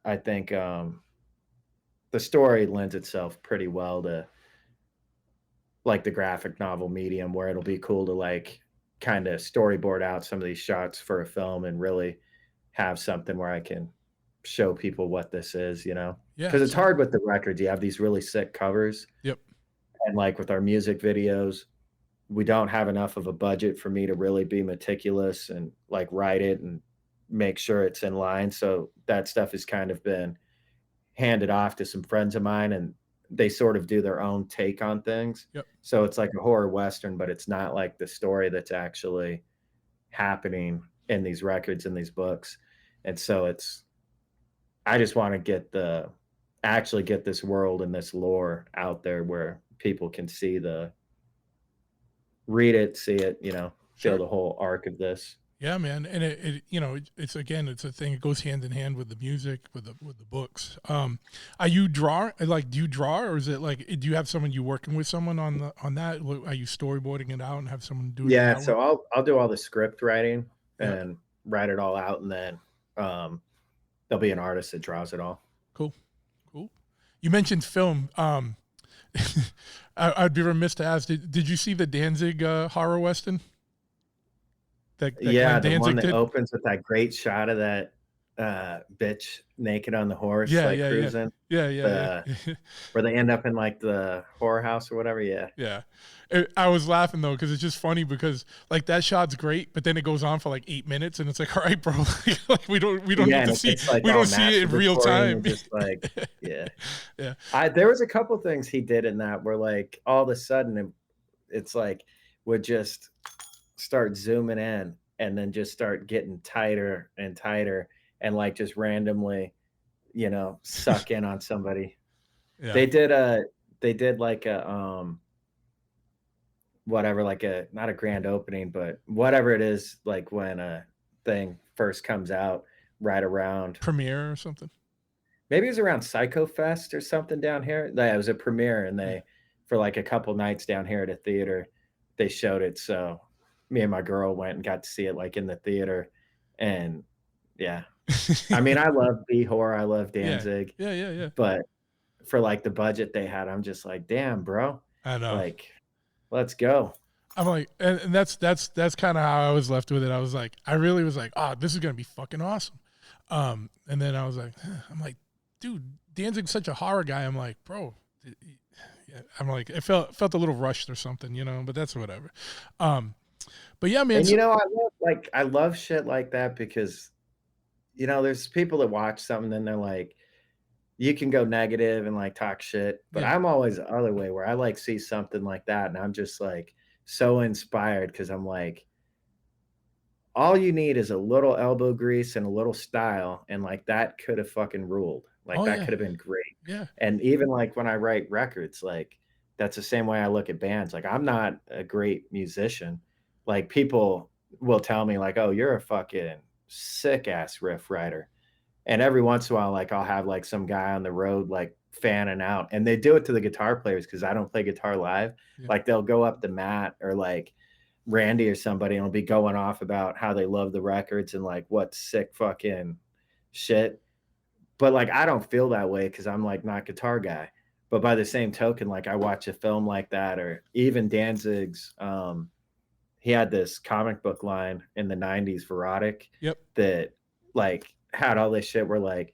I think the story lends itself pretty well to like the graphic novel medium, where it'll be cool to like kind of storyboard out some of these shots for a film and really have something where I can show people what this is, Yeah. because it's hard with the records. You have these really sick covers. Yep. And like with our music videos, we don't have enough of a budget for me to really be meticulous and like write it and make sure it's in line. So that stuff has kind of been handed off to some friends of mine, and they sort of do their own take on things. Yep. So it's like a horror Western, but it's not like the story that's actually happening in these records and these books. And so I just want to actually get this world and this lore out there where people can read it, see it, feel Sure. the whole arc of this. Yeah, man. And it's a thing. It goes hand in hand with the music, with the books. Are you do you draw, or is it like, do you have working with someone on that? Are you storyboarding it out and have someone do it? Yeah. So I'll do all the script writing Yeah. and write it all out. And then, there'll be an artist that draws it all. Cool. You mentioned film. I'd be remiss to ask, did you see the Danzig horror western? That Yeah, Glenn the one Danzig that did? opens with that great shot of that bitch naked on the horse, Yeah, like yeah, cruising, yeah. where they end up in like the horror house or whatever. Yeah. Yeah. I was laughing though, because it's just funny, because like that shot's great, but then it goes on for like 8 minutes, and it's like, all right, bro, like we don't Yeah, need and to see, it's like we all don't see it in real masturbatory time. and just like, yeah. Yeah. There was a couple things he did in that where like all of a sudden it's like would just start zooming in and then just start getting tighter and tighter, and like just randomly, suck in on somebody. Yeah. They did like a whatever, like not a grand opening, but whatever it is, like when a thing first comes out, right around Premiere or something. maybe it was around Psycho Fest or something down here. Yeah, it was a premiere, and they for like a couple nights down here at a theater, they showed it. So me and my girl went and got to see it like in the theater, and yeah. I mean, I love B-horror, I love Danzig. Yeah. But for like the budget they had, I'm just like, damn, bro. I know. Like Let's go. I'm like, and that's kind of how I was left with it. I was like, I really was like, oh, this is gonna be fucking awesome. And then I was like, I'm like, dude, Danzig's such a horror guy. I'm like, bro, yeah. I'm like, it felt a little rushed or something, you know, but that's whatever. But yeah, man. And you know, I love shit like that because, you know, there's people that watch something and they're like, you can go negative and like talk shit, but Yeah. I'm always the other way where I like see something like that and I'm just like so inspired because I'm like, all you need is a little elbow grease and a little style, and like that could have fucking ruled. Like Oh that yeah, could have been great. yeah. And even like when I write records, like that's the same way I look at bands. Like I'm not a great musician. Like people will tell me like, "Oh, you're a fucking sick ass riff writer." And every once in a while, like I'll have like some guy on the road like fanning out, and they do it to the guitar players because I don't play guitar live. Yeah. Like they'll go up to Matt or like Randy or somebody and will be going off about how they love the records and like what sick fucking shit. But like I don't feel that way because I'm like not guitar guy. But by the same token, like I watch a film like that, or even Danzig's he had this comic book line in the 90s, Verotic, Yep. that like had all this shit where like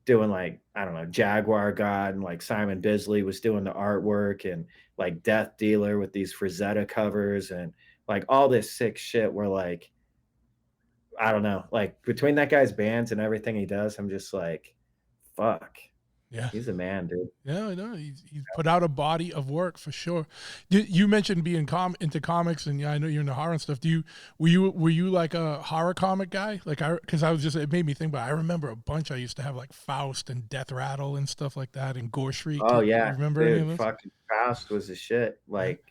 doing like, I don't know, Jaguar God and like Simon Bisley was doing the artwork and like Death Dealer with these Frazetta covers and like all this sick shit where like, I don't know, like between that guy's bands and everything he does, I'm just like, fuck. Yeah. He's a man, dude. Yeah, I know. He's put out a body of work for sure. You mentioned being into comics, and yeah, I know you're into horror and stuff. Were you like a horror comic guy? Like because I was just, it made me think. But I remember a bunch. I used to have like Faust and Death Rattle and stuff like that, and Gore Street. Oh You yeah, remember any of dude, those? fucking Faust was the shit. Like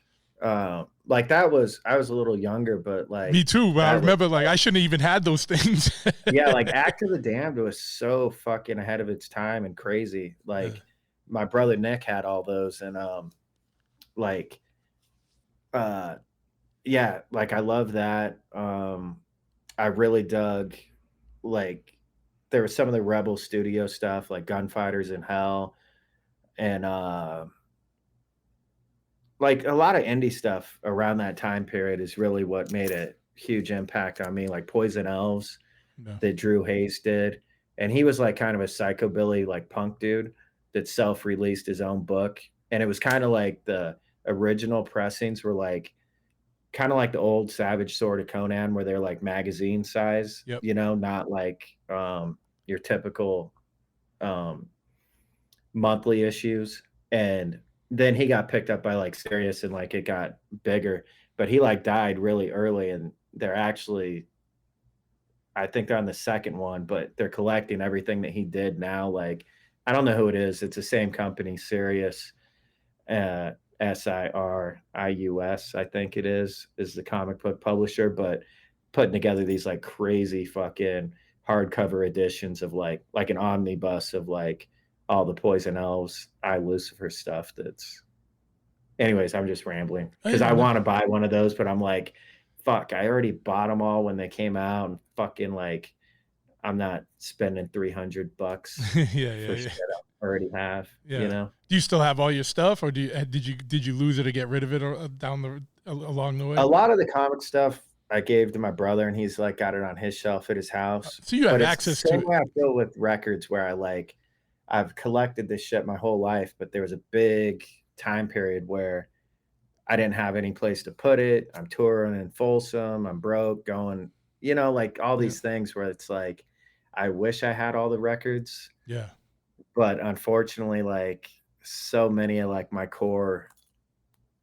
that was I was a little younger, but like Me too. But I that was remember like I shouldn't have even had those things. yeah, like Act of the Damned was so fucking ahead of its time and crazy. Like Yeah. my brother Nick had all those and like uh yeah, like I love that. I really dug like there was some of the Rebel Studio stuff like Gunfighters in Hell and like a lot of indie stuff around that time period is really what made a huge impact on me, like Poison Elves Yeah. that Drew Hayes did. And he was like kind of a psychobilly like punk dude that self-released his own book. And it was kind of like the original pressings were like kind of like the old Savage Sword of Conan where they're like magazine size, Yep. you know, not like your typical monthly issues. And then he got picked up by like Sirius and like it got bigger, but he like died really early and they're actually I think they're on the second one, but they're collecting everything that he did now. Like I don't know who it is. It's the same company, Sirius, Sirius, I think it is the comic book publisher, but putting together these like crazy fucking hardcover editions of like an omnibus of like all the Poison Elves, Lucifer stuff. That's, anyways, I'm just rambling because I want to buy one of those, but I'm like, fuck, I already bought them all when they came out, and fucking like, I'm not spending $300 yeah. for shit I already have. Yeah. You know, Do you still have all your stuff, or did you lose it or get rid of it or along the way? a lot of the comic stuff I gave to my brother, and he's like got it on his shelf at his house. So you have but access it's the to same it. way I feel with records, where I've collected this shit my whole life, but there was a big time period where I didn't have any place to put it. I'm touring in Folsom. I'm broke, going, you know, like all these things where it's like, I wish I had all the records. Yeah. But unfortunately, like so many of like my core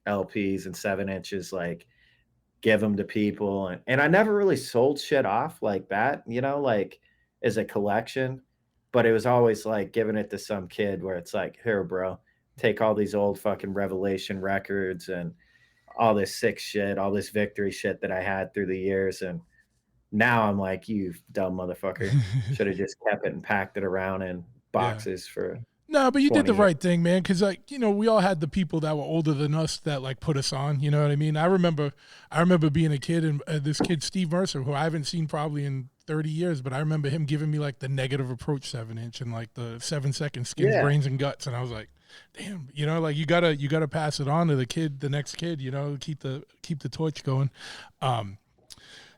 LPs and 7-inches, like give them to people. And I never really sold shit off like that, you know, like as a collection, but it was always like giving it to some kid where it's like, here, bro, take all these old fucking Revelation records and all this sick shit, all this Victory shit that I had through the years. And now I'm like, you dumb motherfucker. Should have just kept it and packed it around in boxes for. No, but you did the 20 right thing, man. Because like, you know, we all had the people that were older than us that like put us on. You know what I mean? I remember being a kid and this kid Steve Mercer, who I haven't seen probably in 30 years, but I remember him giving me like the Negative Approach 7-inch and like the 7-second Skins, Yeah. Brains and Guts, and I was like, Damn, like you gotta pass it on to the next kid, keep the torch going.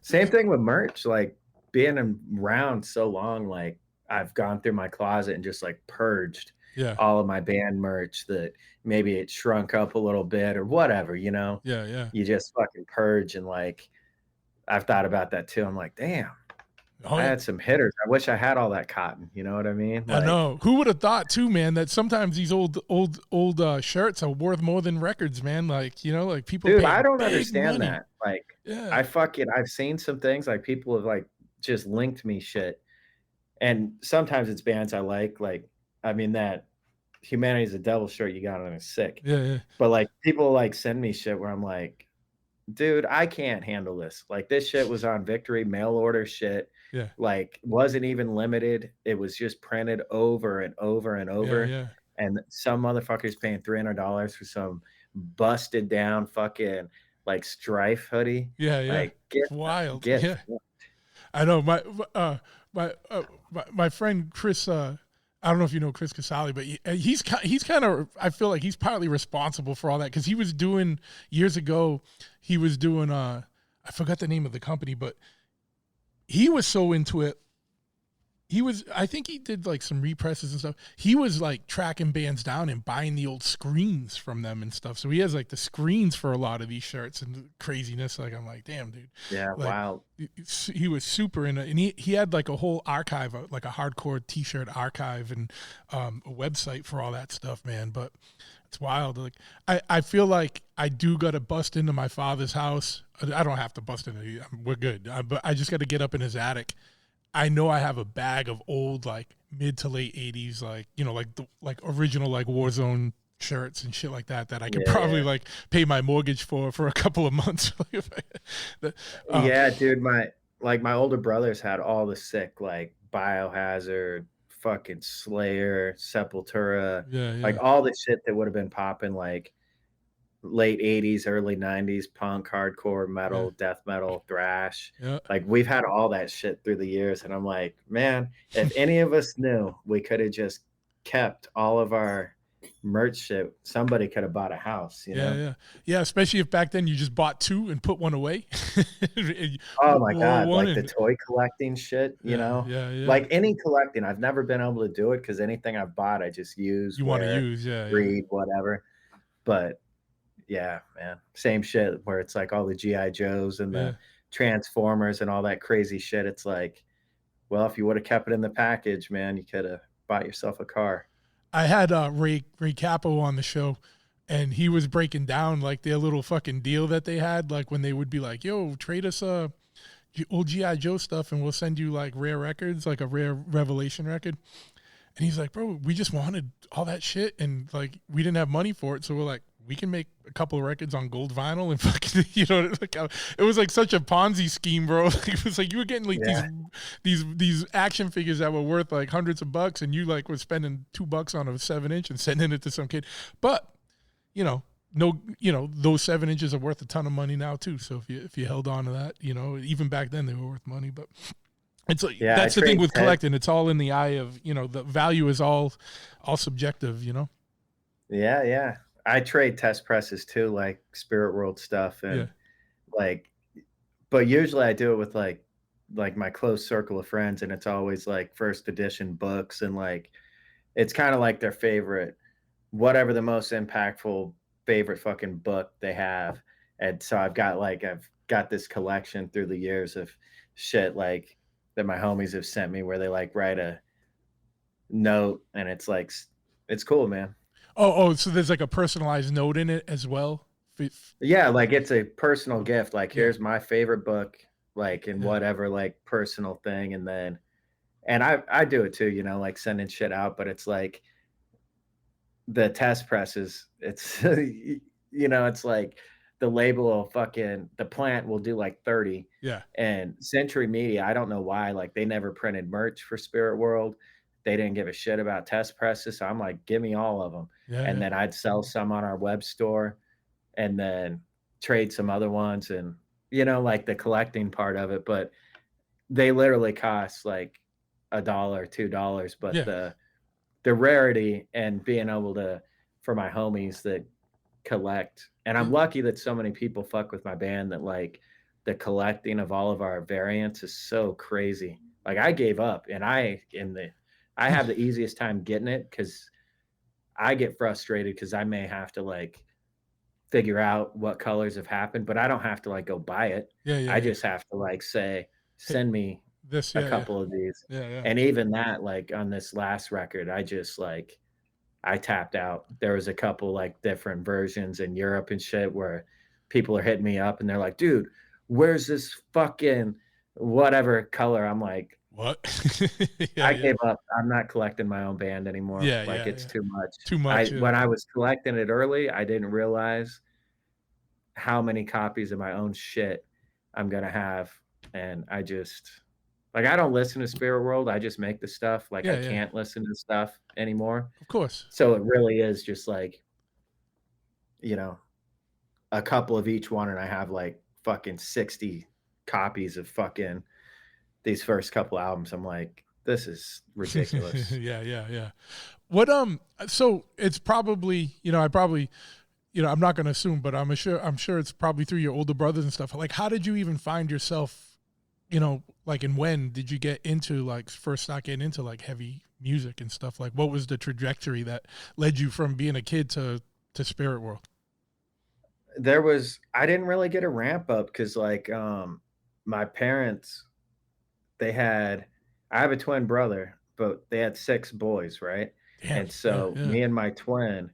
Same thing with merch, like being around so long, like I've gone through my closet and just like purged Yeah, all of my band merch that maybe it shrunk up a little bit or whatever, yeah, yeah. you just fucking purge. And like, I've thought about that too. I'm like, damn, Oh I yeah. had some hitters. I wish I had all that cotton. You know what I mean? I Like, know. Who would have thought too, man, that sometimes these old shirts are worth more than records, man. Like, like people dude, pay I don't big understand money. that. Like, Yeah. I've seen some things like people have like just linked me shit. And sometimes it's bands I like, I mean, that Humanity is a Devil shirt you got on is sick. Yeah, yeah. But like people like send me shit where I'm like, dude, I can't handle this. Like this shit was on Victory mail order shit. Yeah. Like wasn't even limited. It was just printed over and over and Yeah, over. yeah. And some motherfuckers paying $300 for some busted down fucking like Strife hoodie. Yeah, yeah. Like It's wild. get Yeah. I know my friend Chris. I don't know if you know Chris Casali, but he's kind of. I feel like he's partly responsible for all that because he was doing years ago. He was doing. I forgot the name of the company, but he was so into it. I think he did like some represses and stuff. He was like tracking bands down and buying the old screens from them and stuff. So he has like the screens for a lot of these shirts and craziness. Like, I'm like, damn, dude. Yeah, Like, wow. he was super in it. And he had like a whole archive, like a hardcore t-shirt archive and a website for all that stuff, man. But it's wild. Like, I feel like I do got to bust into my father's house. I don't have to bust into, we're good. But I just got to get up in his attic. I know I have a bag of old, like mid to late 80s, like, like original, like Warzone shirts and shit like that I could probably like pay my mortgage for a couple of months. Yeah, dude, my older brothers had all the sick like Biohazard, fucking Slayer, Sepultura, Yeah, yeah. like all the shit that would have been popping like late 80s, early 90s, punk, hardcore, metal, death metal, thrash. Yeah. Like we've had all that shit through the years. And I'm like, man, if any of us knew we could have just kept all of our merch shit, somebody could have bought a house, you know? Yeah. Yeah, especially if back then you just bought two and put one away. Oh my God, like the and, toy collecting shit, you know? Yeah. Like any collecting, I've never been able to do it because anything I've bought, I just use, you want to wear, use, read, whatever. But yeah, man, same shit where it's like all the GI Joes and the Transformers and all that crazy shit. It's like, well, if you would have kept it in the package, man, you could have bought yourself a car. I had Ray Capo on the show, and he was breaking down like their little fucking deal that they had, like when they would be like, "Yo, trade us old GI Joe stuff, and we'll send you like rare records, like a rare Revelation record." And he's like, "Bro, we just wanted all that shit, and like we didn't have money for it, so we're like, we can make a couple of records on gold vinyl and fucking, like it was like such a Ponzi scheme, bro. Like, it was like you were getting like these action figures that were worth like hundreds of bucks, and you like were spending $2 on a 7-inch and sending it to some kid. But those 7 inches are worth a ton of money now too. So if you held on to that, even back then they were worth money, but. It's like that's the thing with collecting. It's all in the eye of the value is all subjective. Yeah. I trade test presses too, like Spirit World stuff, and like, but usually I do it with like my close circle of friends, and it's always like first edition books, and like it's kind of like their favorite, whatever the most impactful favorite fucking book they have. And so I've got this collection through the years of shit like that my homies have sent me where they like write a note, and it's like, it's cool, man. Oh, so there's like a personalized note in it as well. Yeah, like it's a personal gift. Like here's my favorite book, like in whatever like personal thing, and then, and I do it too, like sending shit out, but it's like the test presses. It's it's like the label of fucking the plant will do like 30. Yeah. And Century Media, I don't know why, like they never printed merch for Spirit World. They didn't give a shit about test presses. So I'm like, give me all of them. Then I'd sell some on our web store and then trade some other ones and, like the collecting part of it. But they literally cost like $1, $2. But the rarity and being able to for my homies that collect. And I'm lucky that so many people fuck with my band that like the collecting of all of our variants is so crazy. Like I gave up and I have the easiest time getting it because I get frustrated because I may have to like figure out what colors have happened, but I don't have to like go buy it. I just have to like say, Hey, send me this, a yeah, yeah, couple of these. yeah. And even that, like on this last record, I just like I tapped out. There was a couple like different versions in Europe and shit where people are hitting me up and they're like, dude, where's this fucking whatever color? I'm like, What? I gave up. I'm not collecting my own band anymore. Yeah, Like yeah, it's yeah. too much. Too much. When I was collecting it early, I didn't realize how many copies of my own shit I'm gonna have. And I just like I don't listen to Spirit World. I just make the stuff. Like I Yeah. can't listen to stuff anymore. Of course. So it really is just like, you know, a couple of each one, and I have like fucking 60 copies of fucking these first couple albums. I'm like, this is ridiculous. Yeah. What so it's probably, I'm not gonna assume, but I'm sure it's probably through your older brothers and stuff. Like how did you even find yourself, like and when did you get into like first start getting into like heavy music and stuff? Like what was the trajectory that led you from being a kid to Spirit World? I didn't really get a ramp up because like my parents, I have a twin brother, but they had 6 boys, right? Damn. And so Yeah. me and my twin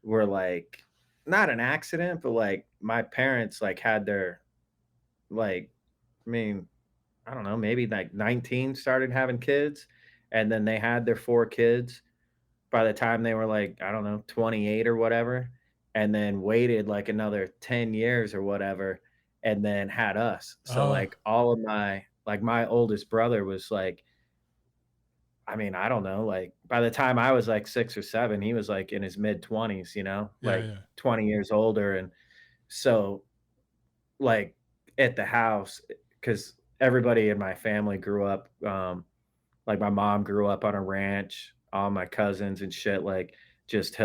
were like not an accident, but like my parents like had their like I mean, I don't know, maybe like 19 started having kids and then they had their 4 kids by the time they were like, I don't know, 28 or whatever, and then waited like another 10 years or whatever, and then had us. So Oh. like all of my oldest brother was like, I mean, I don't know, like by the time I was like 6 or 7, he was like in his mid 20s, like Yeah. 20 years older. And so like at the house, because everybody in my family grew up, like my mom grew up on a ranch, all my cousins and shit, like just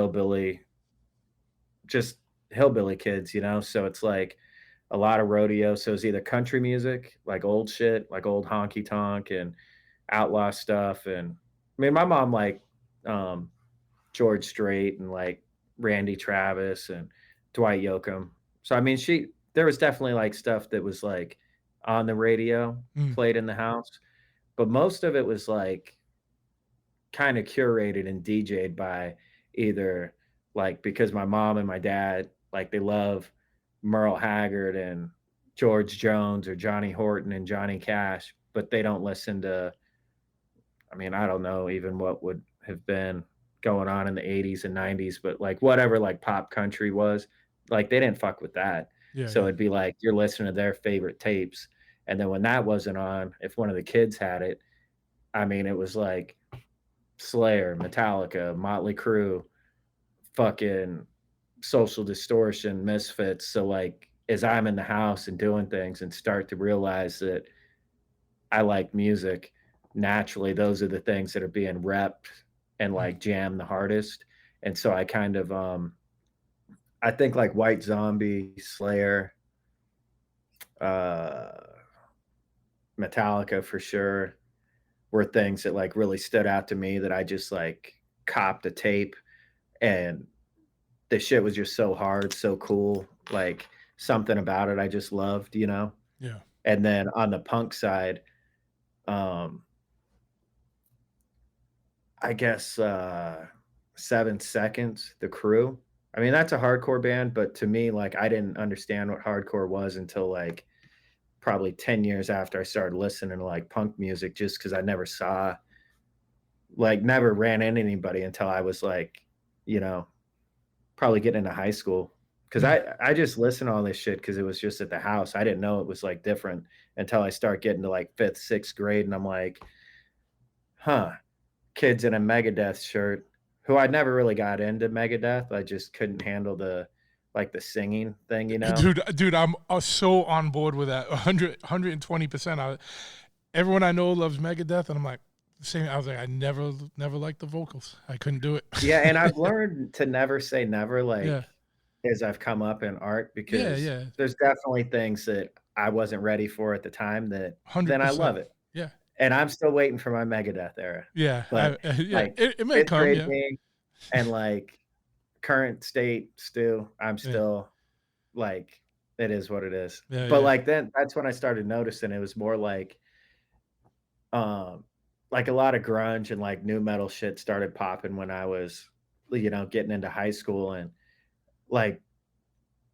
just hillbilly kids, So it's like a lot of rodeo. So it's either country music, like old shit, like old honky tonk and outlaw stuff. And I mean, my mom like um, George Strait and like Randy Travis and Dwight Yoakam. So I mean, there was definitely like stuff that was like on the radio, Mm. played in the house, but most of it was like kind of curated and DJ'd by either like because my mom and my dad like they love Merle Haggard and George Jones or Johnny Horton and Johnny Cash, but they don't listen to I mean, I don't know even what would have been going on in the 80s and 90s, but like whatever like pop country was, like they didn't fuck with that. Yeah. So it'd be like you're listening to their favorite tapes. And then when that wasn't on, if one of the kids had it, I mean, it was like Slayer, Metallica, Motley Crue, fucking Social Distortion, Misfits. So like as I'm in the house and doing things and start to realize that I like music, naturally those are the things that are being repped and like jammed the hardest. And so I kind of I think like White Zombie, Slayer, Metallica for sure were things that like really stood out to me that I just like copped a tape and the shit was just so hard, so cool. Like something about it I just loved. Yeah. And then on the punk side, I guess 7 Seconds, The Crew. I mean, that's a hardcore band, but to me, like I didn't understand what hardcore was until like probably 10 years after I started listening to like punk music, just because I never ran into anybody until I was like, probably getting into high school. Because I just listened to all this shit because it was just at the house. I didn't know it was like different until I start getting to like 5th, 6th grade. And I'm like, huh, kids in a Megadeth shirt who I never really got into Megadeth. I just couldn't handle the singing thing, Dude, I'm so on board with that. 120%. Everyone I know loves Megadeth, and I'm like, Same. I was like, I never liked the vocals. I couldn't do it. Yeah, and I've learned to never say never, Yeah. like, as I've come up in art, Yeah. because Yeah. there's definitely things that I wasn't ready for at the time that then I 100%. love it. Yeah. And I'm still waiting for my Megadeth era. Yeah. But, Yeah. like, It may 5th come. grade Yeah. me and, like, current state still, I'm Yeah. still, like, it is what it is. Yeah. But, Yeah. like, then that's when I started noticing it was more um, like a lot of grunge and, like, new metal shit started popping when I was, getting into high school, and, like,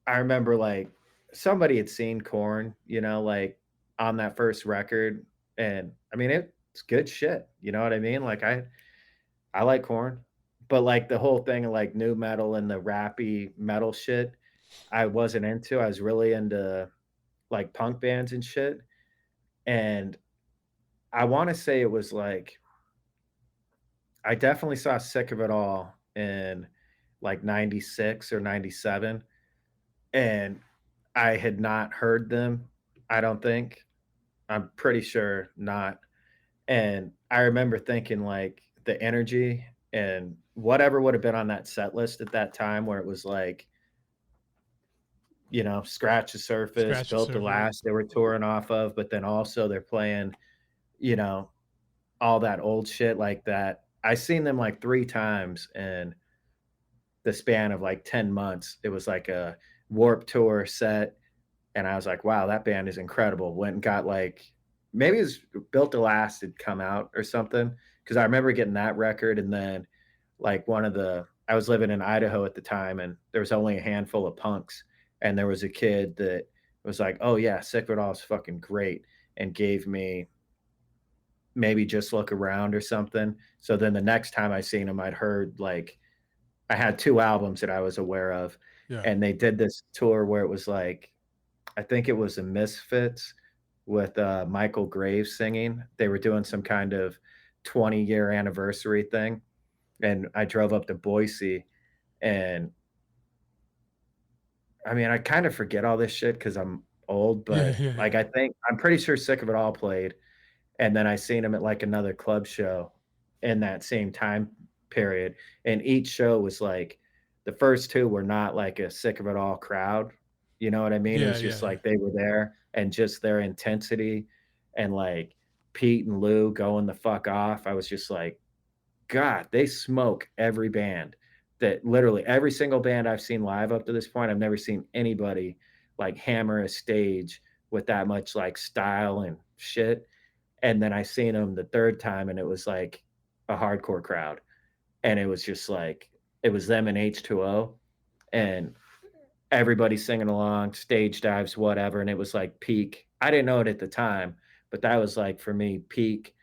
I remember, like, somebody had seen Korn, like, on that first record, and, I mean, it's good shit, you know what I mean? Like, I like Korn, but, like, the whole thing of, like, new metal and the rappy metal shit, I wasn't into. I was really into, like, punk bands and shit, and I wanna say it was, like, I definitely saw Sick of It All in, like, '96 or '97, and I had not heard them, I don't think. I'm pretty sure not, and I remember thinking, like, the energy and whatever would have been on that set list at that time where it was, like, Scratch the Surface, Scratch the Built to surface. Last they were touring off of, but then also they're playing, you know, all that old shit like that. I seen them, like, 3 times in the span of, like, 10 months. It was like a Warped Tour set, and I was like, "Wow, that band is incredible." Went and got, like, maybe it was Built to Last had come out or something, because I remember getting that record, and then, like, I was living in Idaho at the time, and there was only a handful of punks, and there was a kid that was like, "Oh, yeah, Sick of It All is fucking great," and gave me maybe Just Look Around or something. So then the next time I seen him, I'd heard, like, I had 2 albums that I was aware of, Yeah. and they did this tour where it was like, I think it was the Misfits with, Michael Graves singing. They were doing some kind of 20-year anniversary thing, and I drove up to Boise, and, I mean, I kinda forget all this shit because 'cause I'm old, Yeah. but, Yeah. like, Yeah. I'm pretty sure Sick of It All played, and then I seen him at, like, another club show in that same time period, and each show was, like, the first 2 were not like a Sick of It All crowd, you know what I mean? It Yeah. was Yeah. just Yeah. like they were there, and just their intensity and, like, Pete and Lou going the fuck off, I was just like, God, they smoke every band that literally every single band I've seen live up to this point, I've never seen anybody, like, hammer a stage with that much, like, style and shit, and then I seen them the 3rd time, and it was like a hardcore crowd, and it was just like it was them and H2O, and everybody singing along, stage dives, whatever, and it was like peak. I didn't know it at the time, but that was like for me peak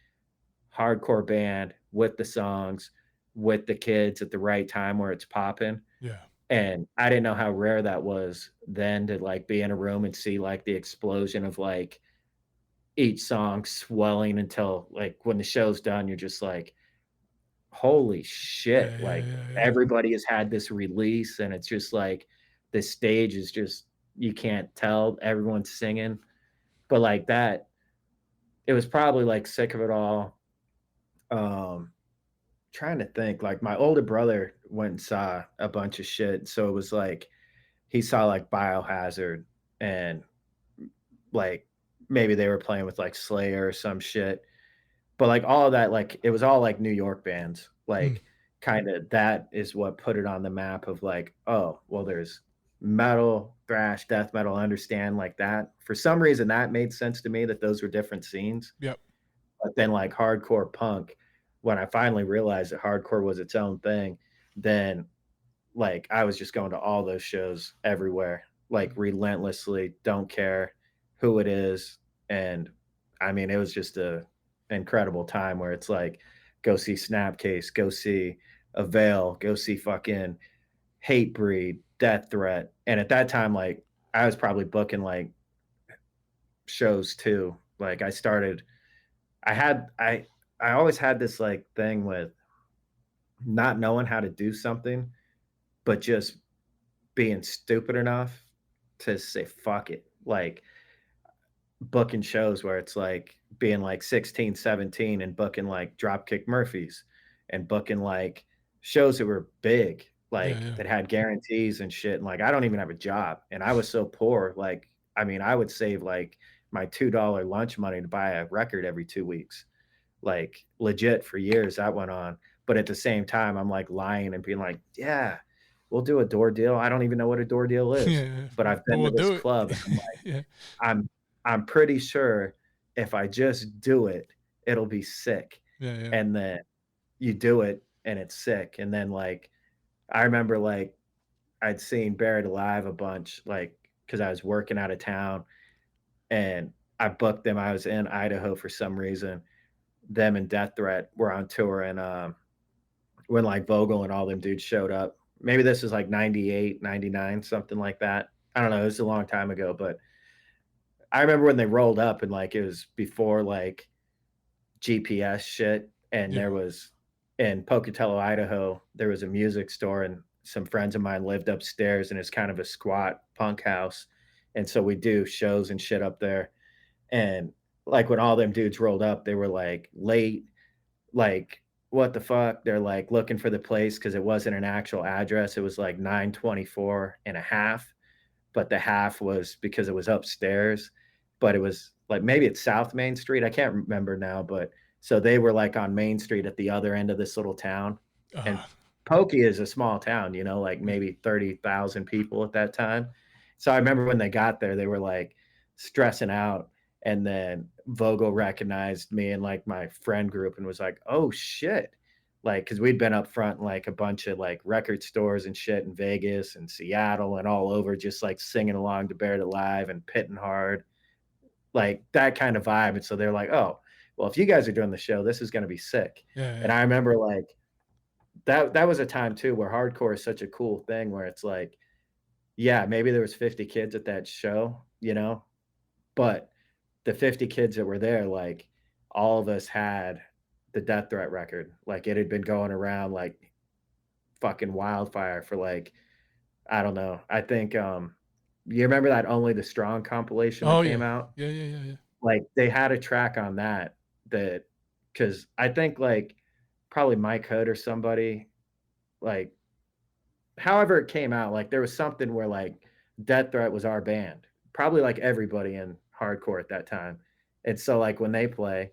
hardcore band with the songs, with the kids at the right time where it's popping. Yeah. And I didn't know how rare that was then to like be in a room and see like the explosion of like each song swelling until like when the show's done, you're just like, holy shit. Yeah. Yeah. Like Yeah. Yeah. everybody has had this release and it's just like the stage is just you can't tell everyone's singing. But like that, it was probably like Sick of It All. Um Trying to think, like, my older brother went and saw a bunch of shit, so it was like, he saw, like, Biohazard and, like, maybe they were playing with, like, Slayer or some shit, but, like, all of that, like, it was all, like, New York bands, Mm. like, kinda that is what put it on the map of, like, "Oh, well, there's metal, thrash, death metal, I understand," like, that. For some reason, that made sense to me that those were different scenes. Yep. But then, like, hardcore punk, when I finally realized that hardcore was its own thing, then, like, I was just going to all those shows everywhere, like, relentlessly, don't care who it is, and, I mean, it was just a incredible time where it's like, go see Snapcase, go see Avail, go see fucking Hatebreed, Death Threat, and at that time, like, I was probably booking, like, shows too. Like, I had I always had this, like, thing with not knowing how to do something, but just being stupid enough to say, "Fuck it." Like, booking shows where it's like being like 16, 17 and booking like Dropkick Murphys and booking like shows that were big, Yeah, like yeah. that had guarantees and shit. And like I don't even have a job. And I was so poor. Like, I mean, I would save like my $2 lunch money to buy a record every 2 weeks. Like legit for years that went on. But at the same time, I'm like lying and being like, yeah, we'll do a door deal. I don't even know what a door deal is. Yeah, But I've but been we'll to this do it. club and I'm like, Yeah, I'm I'm pretty sure if I just do it, it'll be sick. yeah, yeah. And then you do it and it's sick. And then like I remember like I'd seen Buried Alive a bunch, like because I was working out of town and I booked them. I was in Idaho for some reason. Them and Death Threat were on tour and when like Vogel and all them dudes showed up. Maybe this was like 98, 99, something like that. I don't know. It was a long time ago, but I remember when they rolled up and like it was before like GPS shit. And Yeah. there was in Pocatello, Idaho, there was a music store and some friends of mine lived upstairs and it's kind of a squat punk house. And so we do shows and shit up there. And like when all them dudes rolled up, they were like late, like, what the fuck? They're like looking for the place because it wasn't an actual address. It was like 924 and a half, but the half was because it was upstairs, but it was like maybe it's South Main Street. I can't remember now, but so they were like on Main Street at the other end of this little town. And Uh, Pokey is a small town, like maybe 30,000 people at that time. So I remember when they got there, they were like stressing out. And then Vogel recognized me and like my friend group and was like, oh shit. Like, cause we'd been up front in like a bunch of like record stores and shit in Vegas and Seattle and all over, just like singing along to Buried Alive and Pitting Hard, like that kind of vibe. And so they're like, oh, well, if you guys are doing the show, this is going to be sick. yeah, And yeah. I remember like that was a time too where hardcore is such a cool thing where it's like, yeah, maybe there was 50 kids at that show, but the 50 kids that were there, like all of us had the Death Threat record. Like it had been going around like fucking wildfire for like, I don't know. I think you remember that Only the Strong compilation that Oh came yeah, out? yeah, yeah, yeah, yeah. Like they had a track on that because I think like probably Mike Hood or somebody, like however it came out, like there was something where like Death Threat was our band, probably like everybody in hardcore at that time. And so like when they play,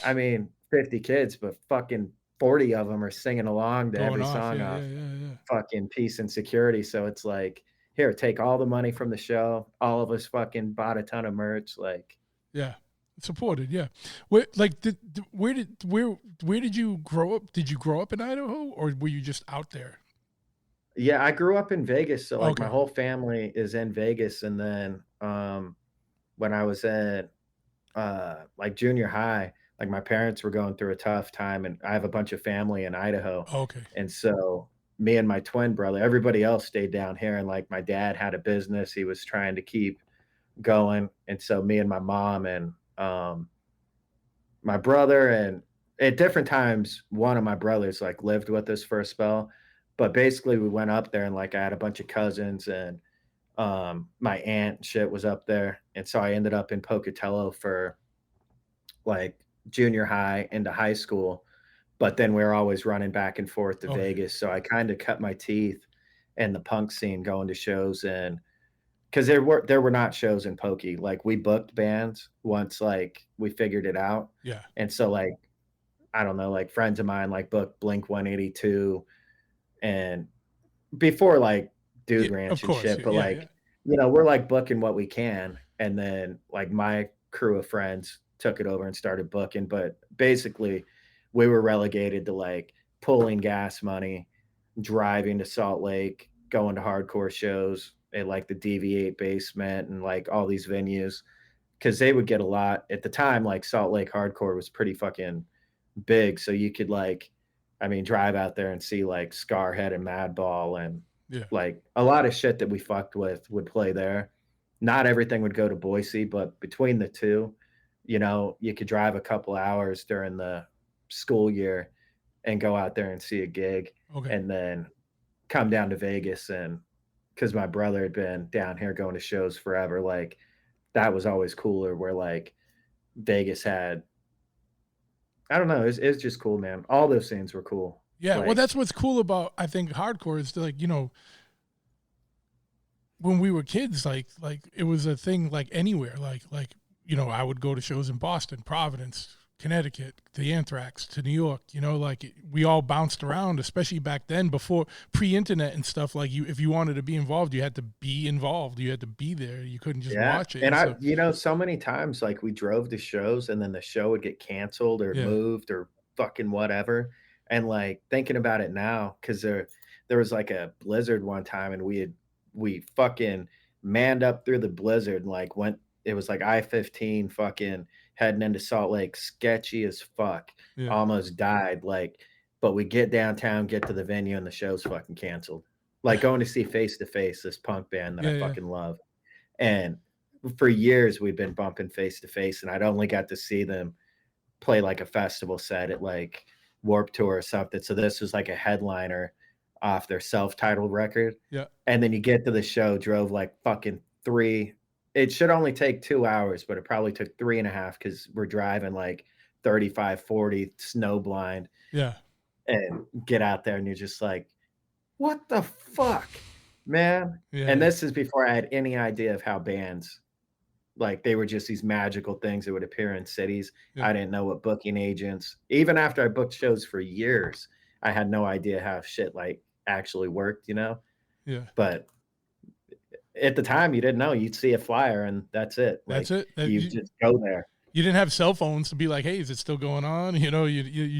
I mean 50 kids, but fucking 40 of them are singing along to Going every off. song Yeah, off yeah, yeah, yeah. fucking Peace and Security. So it's like, here, take all the money from the show. All of us fucking bought a ton of merch. Like, Yeah. Supported, yeah. Where like where did you grow up? Did you grow up in Idaho or were you just out there? yeah, I grew up in Vegas. So like my Okay. whole family is in Vegas. And then when I was in like junior high, like my parents were going through a tough time and I have a bunch of family in Idaho. Okay. And so me and my twin brother, everybody else stayed down here. And like my dad had a business he was trying to keep going. And so me and my mom and my brother and at different times, one of my brothers like lived with us for a spell. But basically we went up there and like I had a bunch of cousins and my aunt and shit was up there. And so I ended up in Pocatello for like junior high into high school. But then we were always running back and forth to Okay. Vegas. So I kind of cut my teeth in the punk scene going to shows and because there were not shows in Pokey. Like we booked bands once like we figured it out. Yeah. And so like I don't know, like friends of mine like booked Blink 182 and before like Yeah, Dude of Ranch and course. shit, Yeah, but yeah, yeah. like, we're like booking what we can. And then like my crew of friends took it over and started booking. But basically, we were relegated to like pulling gas money, driving to Salt Lake, going to hardcore shows at like the DV8 basement and like all these venues because they would get a lot at the time. Like Salt Lake hardcore was pretty fucking big. So you could like, I mean, drive out there and see like Scarhead and Madball and Yeah. like a lot of shit that we fucked with would play there. Not everything would go to Boise, but between the two, you could drive a couple hours during the school year and go out there and see a gig Okay. and then come down to Vegas and because my brother had been down here going to shows forever, like that was always cooler. Where like Vegas had, I don't know, it's just cool, man. All those scenes were cool. Yeah, well, Like, that's what's cool about, I think, hardcore is like, when we were kids, like it was a thing like anywhere. Like I would go to shows in Boston, Providence, Connecticut, the Anthrax, to New York. We all bounced around, especially back then, before pre-internet and stuff. Like if you wanted to be involved, you had to be involved. You had to be there. You couldn't just yeah. watch it. And So, so many times, like we drove to shows and then the show would get canceled or yeah, moved or fucking whatever. And like thinking about it now, because there was like a blizzard one time and we fucking manned up through the blizzard and like it was like I-15 fucking heading into Salt Lake, sketchy as fuck. yeah, Almost died. Like, but we get downtown, get to the venue, and the show's fucking canceled. Like going to see Face to Face, this punk band that I yeah. fucking love. And for years we've been bumping Face to Face, and I'd only got to see them play like a festival set at like Warped Tour or something. So this was like a headliner off their self-titled record. Yeah. And then you get to the show, drove like fucking 3. It should only take 2 hours, but it probably took 3.5 because we're driving like 35, 40, snow blind. Yeah. And get out there and you're just like, what the fuck, man? Yeah. And this is before I had any idea of how bands, like they were just these magical things that would appear in cities. Yeah. I didn't know what booking agents, even after I booked shows for years, I had no idea how shit like actually worked, Yeah. But at the time you didn't know. You'd see a flyer and that's it. That's like, it. You just go there. You didn't have cell phones to be like, hey, is it still going on? You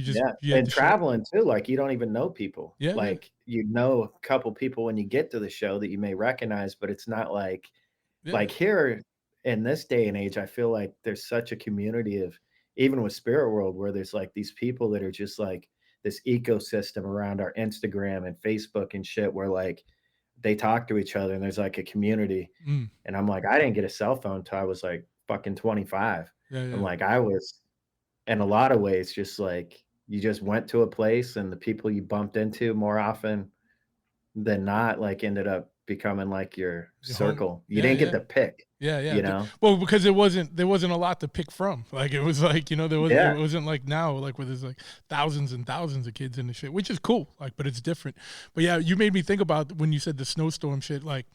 just, you and traveling too, like you don't even know people. Yeah, like you know a couple people when you get to the show that you may recognize, but it's not like like here in this day and age, I feel like there's such a community of, even with Spirit World, where there's like these people that are just like this ecosystem around our Instagram and Facebook and shit, where like they talk to each other and there's like a community. And I'm like, I didn't get a cell phone until I was like fucking 25. And like I was, in a lot of ways, just like you just went to a place and the people you bumped into more often than not, like ended up becoming like your circle. You didn't get to pick. Yeah. Well, because there wasn't a lot to pick from. Like it was like, it wasn't like now, like where there's like thousands and thousands of kids in the shit, which is cool. Like, but it's different. But yeah, you made me think about when you said the snowstorm shit. Like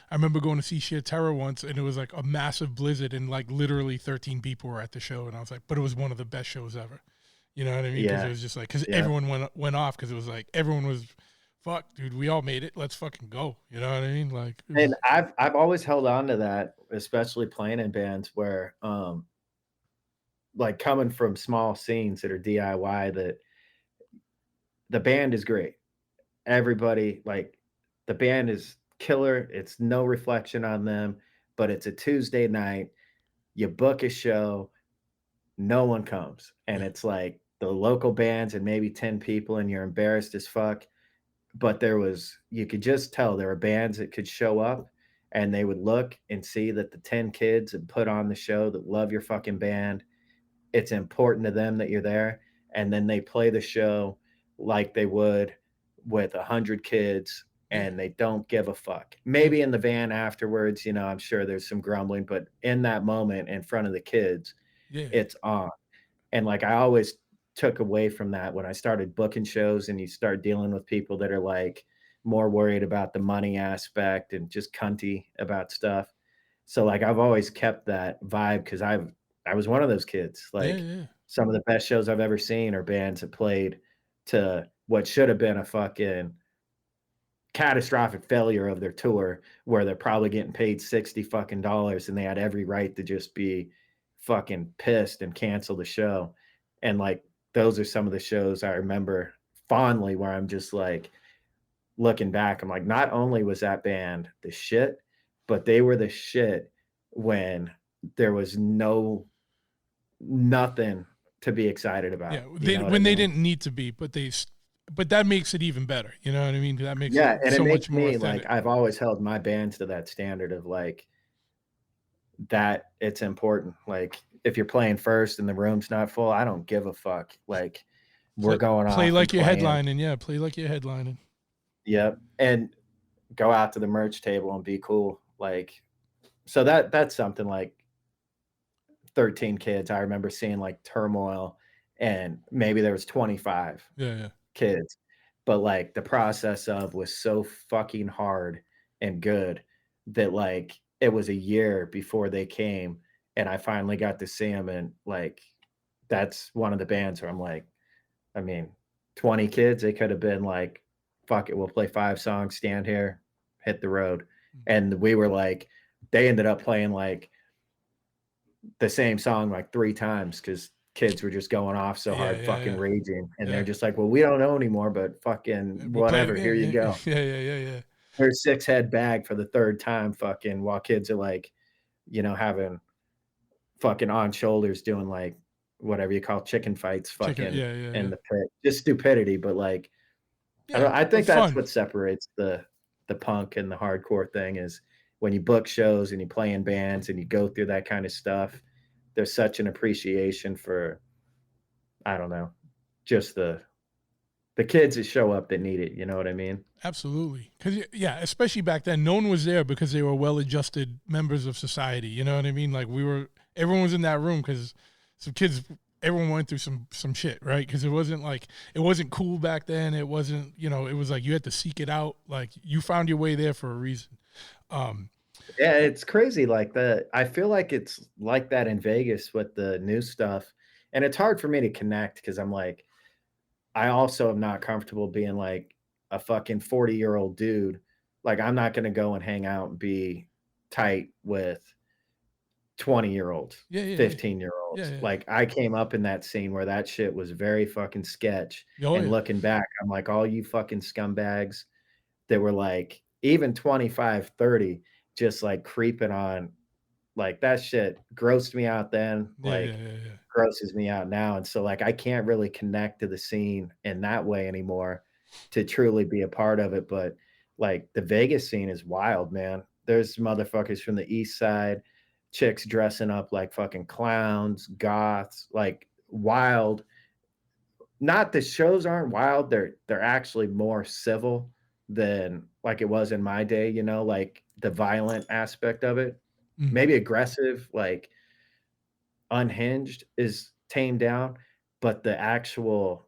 I remember going to see Sheer Terror once and it was like a massive blizzard and like literally 13 people were at the show. And I was like, but it was one of the best shows ever. You know what I mean? Because it was just like, because everyone went off because it was like, everyone was, fuck, dude, we all made it. Let's fucking go. You know what I mean? Like, and I've always held on to that, especially playing in bands where, like coming from small scenes that are DIY, that the band is great. Everybody, like the band is killer. It's no reflection on them, but it's a Tuesday night. You book a show, no one comes, and it's like the local bands and maybe 10 people, and you're embarrassed as fuck. But you could just tell there were bands that could show up and they would look and see that the 10 kids had put on the show that love your fucking band. It's important to them that you're there. And then they play the show like they would with 100 kids and they don't give a fuck. Maybe in the van afterwards, I'm sure there's some grumbling, but in that moment in front of the kids, it's on. And like, I always took away from that when I started booking shows, and you start dealing with people that are like more worried about the money aspect and just cunty about stuff. So like I've always kept that vibe, because I was one of those kids. Like some of the best shows I've ever seen are bands that played to what should have been a fucking catastrophic failure of their tour, where they're probably getting paid $60 fucking dollars and they had every right to just be fucking pissed and cancel the show. And like, those are some of the shows I remember fondly, where I'm just like, looking back, I'm like, not only was that band the shit, but they were the shit when there was nothing to be excited about. Yeah, when they didn't need to be, but that makes it even better. You know what I mean? That makes it and so it makes much more me authentic. like, I've always held my bands to that standard of like, that it's important. Like if you're playing first and the room's not full, I don't give a fuck. Like we're going off. Play like you're headlining. Play like you're headlining. Yep. And go out to the merch table and be cool. Like, so that's something like 13 kids. I remember seeing like Turmoil, and maybe there was 25 Yeah. kids, but like the process of was so fucking hard and good that like it was a year before they came, and I finally got to see them. And like that's one of the bands where I'm like, I mean, 20 kids, they could have been like, fuck it, we'll play 5 songs, stand here, hit the road. And we were like, they ended up playing like the same song like 3 times because kids were just going off so hard, fucking raging. And they're just like, well, we don't know anymore, but fucking We'll play it whatever, here you again. go. Yeah. Here's 6 head bag for the 3rd time, fucking, while kids are like, you know, having fucking on shoulders doing like whatever you call chicken fights, fucking in the pit. Just stupidity, but like I think that's fun. what separates the punk and the hardcore thing is when you book shows and you play in bands and you go through that kind of stuff, there's such an appreciation for, I don't know, just the kids that show up that need it. You know what I mean? Absolutely. Because, especially back then, no one was there because they were well-adjusted members of society. You know what I mean? Like everyone was in that room because some kids, everyone went through some shit, right? Because it wasn't cool back then. It wasn't, it was like you had to seek it out. Like you found your way there for a reason. Yeah, it's crazy. Like I feel like it's like that in Vegas with the new stuff. And it's hard for me to connect because I'm like, I also am not comfortable being like a fucking 40-year-old dude. Like I'm not going to go and hang out and be tight with 20-year-olds, 15-year-olds. Like I came up in that scene where that shit was very fucking sketch. And looking back, I'm like, all you fucking scumbags that were like even 25, 30, just like creeping on, like that shit grossed me out then. Like grosses me out now. And so like I can't really connect to the scene in that way anymore to truly be a part of it. But like the Vegas scene is wild, man. There's motherfuckers from the east side, chicks dressing up like fucking clowns, goths, like wild. Not the shows aren't wild, they're actually more civil than like it was in my day, like the violent aspect of it. Maybe aggressive, like unhinged is tamed down, but the actual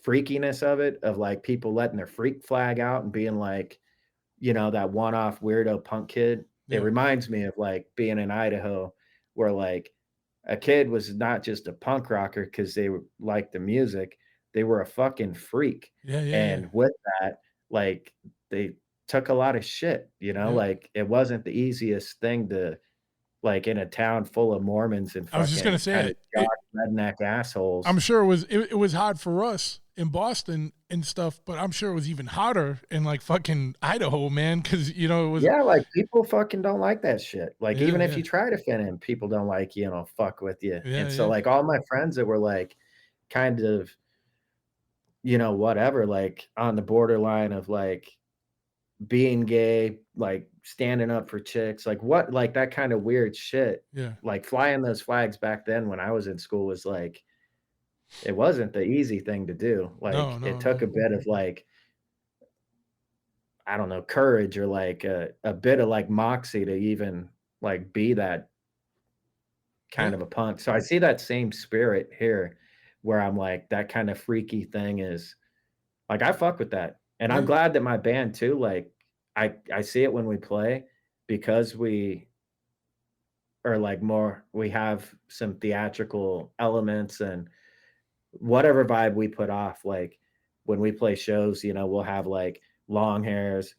freakiness of it, of like people letting their freak flag out and being like, that one-off weirdo punk kid. It reminds me of like being in Idaho where like a kid was not just a punk rocker because they liked the music, they were a fucking freak. And with that, like they took a lot of shit, like it wasn't the easiest thing to, like in a town full of Mormons and I was just gonna say redneck assholes. I'm sure it was hard for us in Boston and stuff, but I'm sure it was even harder in like fucking Idaho, man, because it was like people fucking don't like that shit. Like even if you try to fit in, people don't like fuck with you. And so like all my friends that were like kind of whatever, like on the borderline of like being gay, like standing up for chicks, like what, like that kind of weird shit. Like flying those flags back then when I was in school was like, it wasn't the easy thing to do. Like it took a bit of like, I don't know, courage or like a bit of like moxie to even like be that kind of a punk. So I see that same spirit here where I'm like, that kind of freaky thing is like, I fuck with that. And I'm glad that my band too, like I see it when we play because we are like we have some theatrical elements and whatever vibe we put off. Like when we play shows, we'll have like long hairs,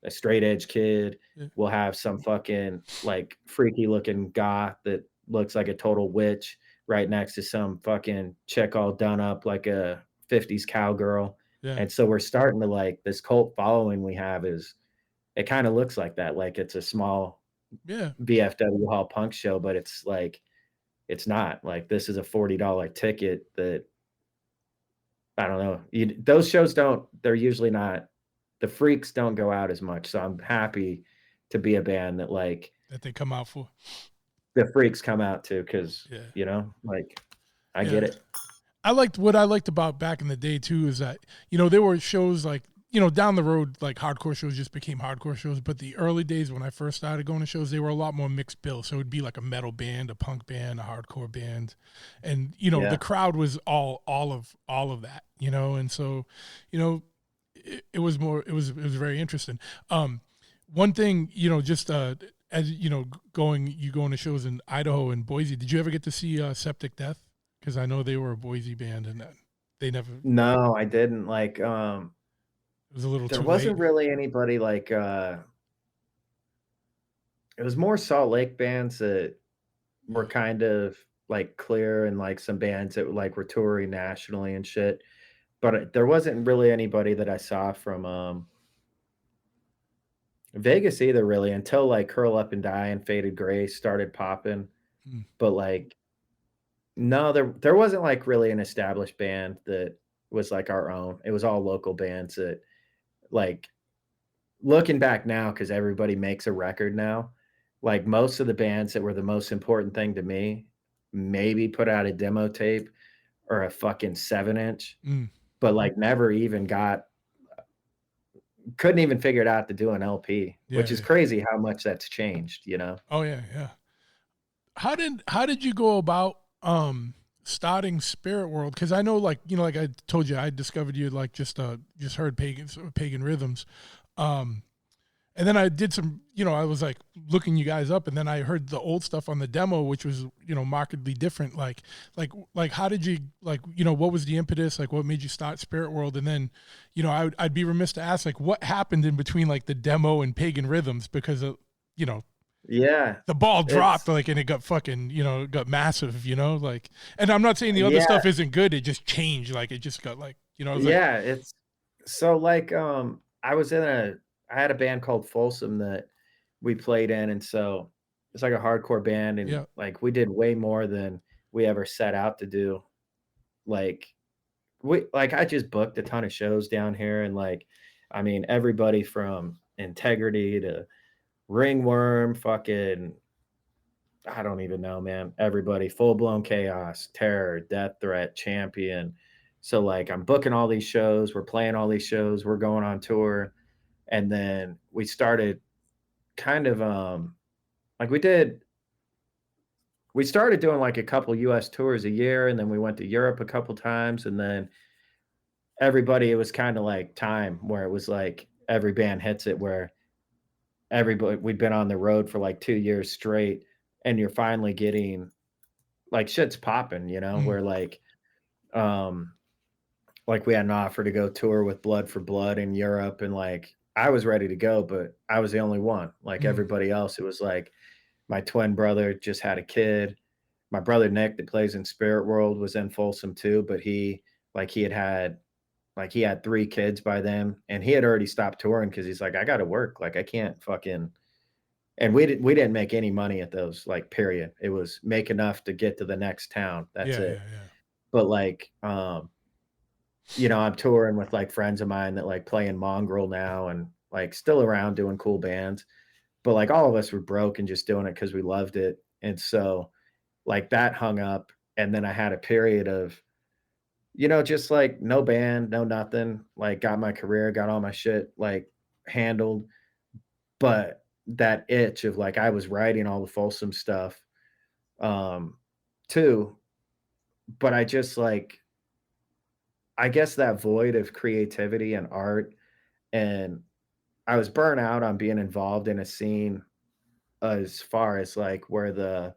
a straight edge kid. We'll have some fucking like freaky looking goth that looks like a total witch right next to some fucking chick all done up like a 50s cowgirl. And so we're starting to like this cult following we have it kind of looks like that. Like it's a small VFW hall punk show, but it's like, it's not like, this is a $40 ticket that I don't know. Those shows they're usually not, the freaks don't go out as much. So I'm happy to be a band that like, that they come out for. The freaks come out to, because, like I get it. What I liked about back in the day too is that, there were shows like down the road, like hardcore shows just became hardcore shows. But the early days when I first started going to shows, they were a lot more mixed bill. So it'd be like a metal band, a punk band, a hardcore band, and Yeah. the crowd was all of that, and so, it was very interesting. One thing, just as going to shows in Idaho and Boise, did you ever get to see Septic Death? Because I know they were a Boise band and they never. It No, I didn't. Like, was a little there too wasn't late. really anybody like. It was more Salt Lake bands that were kind of like clear, and like some bands that like were touring nationally and shit. But there wasn't really anybody that I saw from Vegas either, really, until like Curl Up and Die and Faded Grace started popping. Mm. But like, no, there wasn't like really an established band that was like our own. It was all local bands that, like, looking back now, because everybody makes a record now, like most of the bands that were the most important thing to me maybe put out a demo tape or a fucking 7-inch, Mm. but like never even couldn't even figure it out to do an LP, Yeah, which is yeah. crazy how much that's changed, you know? Oh yeah, yeah. How did you go about starting Spirit World? Because I know, like like I told you, I discovered you like just heard pagan rhythms, and then I did some, I was like looking you guys up, and then I heard the old stuff on the demo, which was markedly different. Like how did you what was the impetus? Like what made you start Spirit World? And then I'd be remiss to ask, like, what happened in between like the demo and pagan rhythms, because of Yeah. the ball dropped, It's like, and it got fucking, it got massive, like, and I'm not saying the other yeah, stuff isn't good. It just changed. Like, it just got like, it was like, yeah, it's so like I had a band called Folsom that we played in, and so it's like a hardcore band, and yeah, like we did way more than we ever set out to do. Like I just booked a ton of shows down here, and like, I mean, everybody from Integrity to Ringworm, fucking, I don't even know, man. Everybody, Full Blown Chaos, Terror, Death Threat, Champion. So like, I'm booking all these shows, we're playing all these shows, we're going on tour, and then we started kind of like we started doing like a couple US tours a year, and then we went to Europe a couple times, and then everybody, it was kind of like time where it was like every band hits it, where everybody, we'd been on the road for like 2 years straight, and you're finally getting like shit's popping, mm, where um like we had an offer to go tour with Blood for Blood in Europe, and like I was ready to go, but I was the only one. Like mm, everybody else, it was like my twin brother just had a kid. My brother Nick, that plays in Spirit World, was in Folsom too, but he had 3 kids by then, and he had already stopped touring because he's like, I got to work. Like I can't fucking. And we didn't make any money at those, like, period. It was make enough to get to the next town. That's yeah, yeah, it. yeah, But like, I'm touring with like friends of mine that like play in Mongrel now, and like still around doing cool bands. But like all of us were broke and just doing it because we loved it. And so like that hung up. And then I had a period of, just like no band, no nothing. Like got my career, got all my shit like handled. But that itch of like I was writing all the Folsom stuff um too. But I just like, I guess that void of creativity and art, and I was burnt out on being involved in a scene as far as like where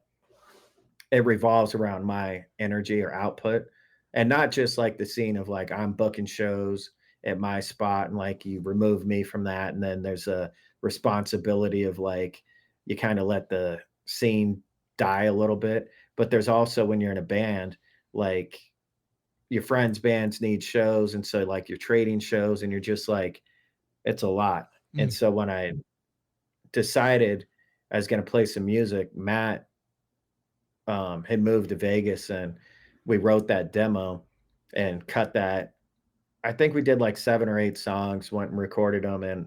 it revolves around my energy or output, and not just like the scene of like I'm booking shows at my spot, and like you remove me from that, and then there's a responsibility of like you kind of let the scene die a little bit. But there's also, when you're in a band, like your friends' bands need shows, and so like you're trading shows, and you're just like, it's a lot. And mm, so when I decided I was going to play some music, Matt had moved to Vegas, and we wrote that demo and cut that. I think we did like 7 or 8 songs, went and recorded them, and